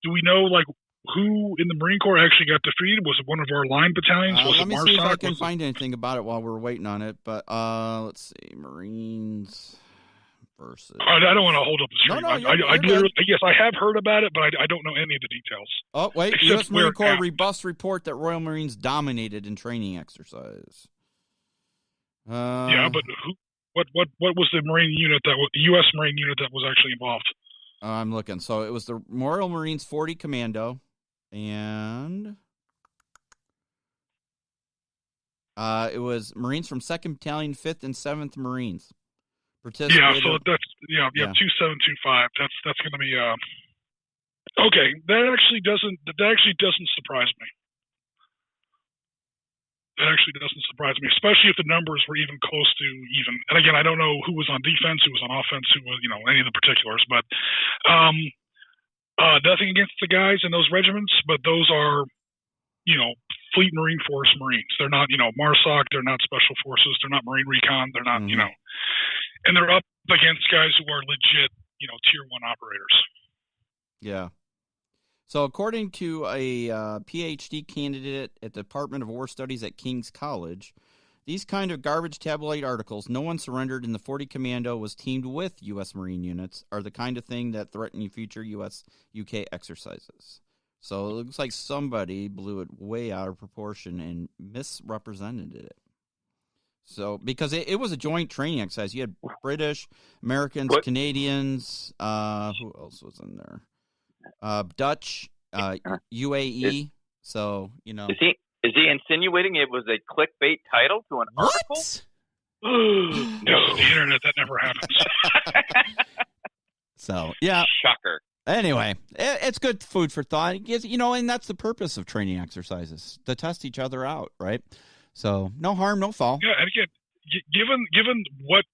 Do we know like who in the Marine Corps actually got defeated? Was it one of our line battalions? Let me see if I can find anything about it while we're waiting on it. But let's see, Marines versus. I don't want to hold up the stream. Yes, I have heard about it, but I don't know any of the details. Oh wait, U.S. Marine Corps robust report that Royal Marines dominated in training exercise. Yeah, but what was the Marine unit the U.S. Marine unit that was actually involved? I'm looking. So it was the Royal Marines 40 Commando. And it was Marines from 2nd Battalion, 5th and 7th Marines. Yeah, so that's 2725. That's going to be okay. That actually doesn't surprise me. That actually doesn't surprise me, especially if the numbers were even close to even. And again, I don't know who was on defense, who was on offense, who was any of the particulars, but nothing against the guys in those regiments, but those are, Fleet Marine Force Marines. They're not, MARSOC. They're not Special Forces. They're not Marine Recon. They're not, and they're up against guys who are legit, Tier 1 operators. Yeah. So according to a PhD candidate at the Department of War Studies at King's College, these kind of garbage tabloid articles, no one surrendered in the 40 Commando was teamed with U.S. Marine units, are the kind of thing that threaten future U.S.-UK exercises. So it looks like somebody blew it way out of proportion and misrepresented it. So because it was a joint training exercise. You had British, Americans, Canadians, who else was in there? Dutch, UAE. So, Is he insinuating it was a clickbait title to an article? No, the internet, that never happens. So, yeah. Shocker. Anyway, it's good food for thought. And that's the purpose of training exercises, to test each other out, right? So, no harm, no foul. Yeah, and again, given what,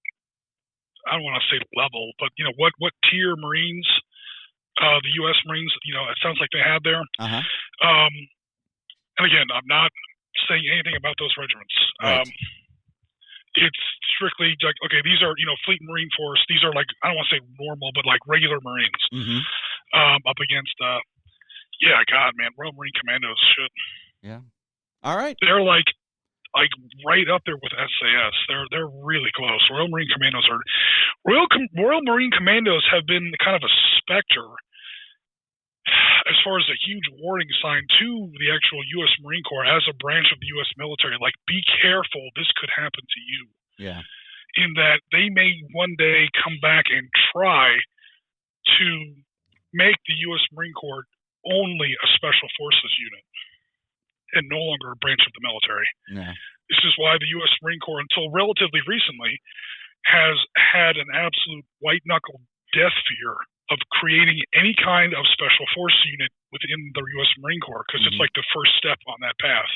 I don't want to say level, but, what tier Marines, the U.S. Marines, it sounds like they had there. Uh-huh. And again, I'm not saying anything about those regiments. Right. It's strictly like, okay, these are, Fleet Marine Force. These are like, I don't want to say normal, but like regular Marines. Mm-hmm. Up against, God, man, Royal Marine Commandos, shit. Yeah. All right. They're like right up there with SAS. They're really close. Royal Marine Commandos are, Royal Marine Commandos have been kind of a specter as far as a huge warning sign to the actual U.S. Marine Corps as a branch of the U.S. military. Like, be careful, this could happen to you. Yeah. In that they may one day come back and try to make the U.S. Marine Corps only a special forces unit and no longer a branch of the military. Yeah. This is why the U.S. Marine Corps, until relatively recently, has had an absolute white-knuckle death fear of creating any kind of special force unit within the U.S. Marine Corps, because it's like the first step on that path.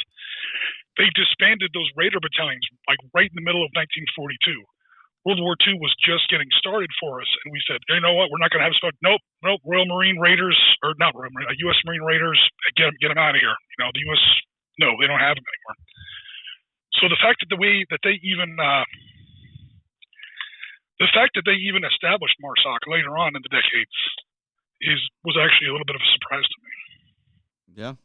They disbanded those Raider battalions like right in the middle of 1942. World War II was just getting started for us, and we said, you know what, we're not going to have special. Nope, Royal Marine Raiders, or not Royal Marine, U.S. Marine Raiders, get them out of here. The U.S. No, they don't have them anymore. So the fact that they even established MARSOC later on in the decades was actually a little bit of a surprise to me. Yeah.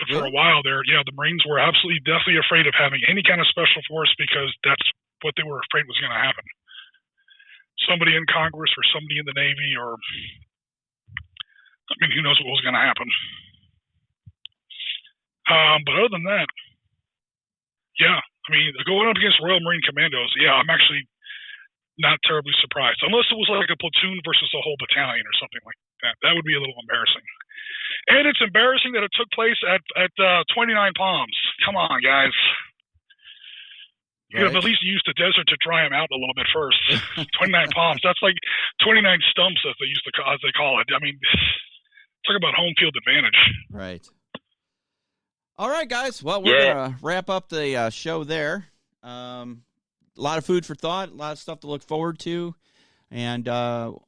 But for a while there, the Marines were definitely afraid of having any kind of special force because that's what they were afraid was going to happen. Somebody in Congress or somebody in the Navy who knows what was going to happen. But other than that, going up against Royal Marine Commandos, I'm actually not terribly surprised. Unless it was like a platoon versus a whole battalion or something like that. That would be a little embarrassing. And it's embarrassing that it took place at 29 Palms. Come on, guys. You could have at least used the desert to dry them out a little bit first. 29 Palms. That's like 29 stumps, as they call it. I mean, talk about home field advantage. Right. All right, guys. Well, we're going to wrap up the show there. A lot of food for thought, a lot of stuff to look forward to. And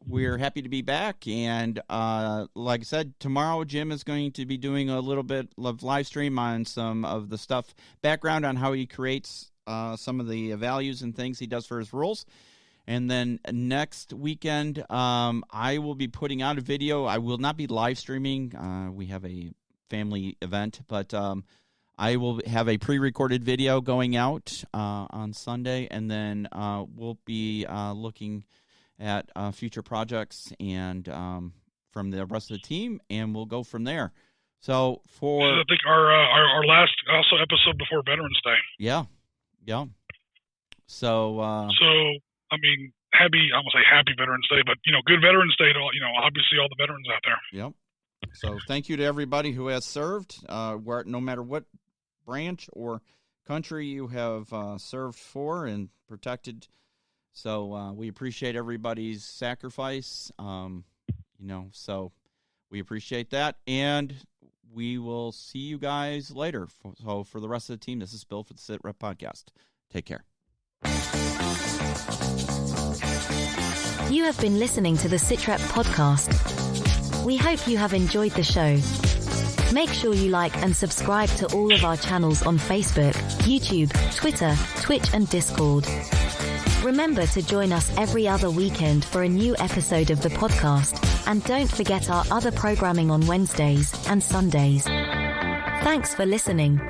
we're happy to be back. And like I said, tomorrow Jim is going to be doing a little bit of live stream on some of the stuff, background on how he creates some of the values and things he does for his rules. And then next weekend, I will be putting out a video. I will not be live streaming. We have a family event, but I will have a pre-recorded video going out on Sunday, and then we'll be looking at future projects and from the rest of the team, and we'll go from there. So I think our last also episode before Veterans Day. Yeah. So I mean, I won't say happy Veterans Day, but good Veterans Day to obviously all the veterans out there. Yep. So thank you to everybody who has served, no matter what branch or country you have served for and protected. So we appreciate everybody's sacrifice, so we appreciate that. And we will see you guys later. So for the rest of the team, this is Bill for the Sit Rep Podcast. Take care. You have been listening to the SitRep Podcast. We hope you have enjoyed the show. Make sure you like and subscribe to all of our channels on Facebook, YouTube, Twitter, Twitch, and Discord. Remember to join us every other weekend for a new episode of the podcast, and don't forget our other programming on Wednesdays and Sundays. Thanks for listening.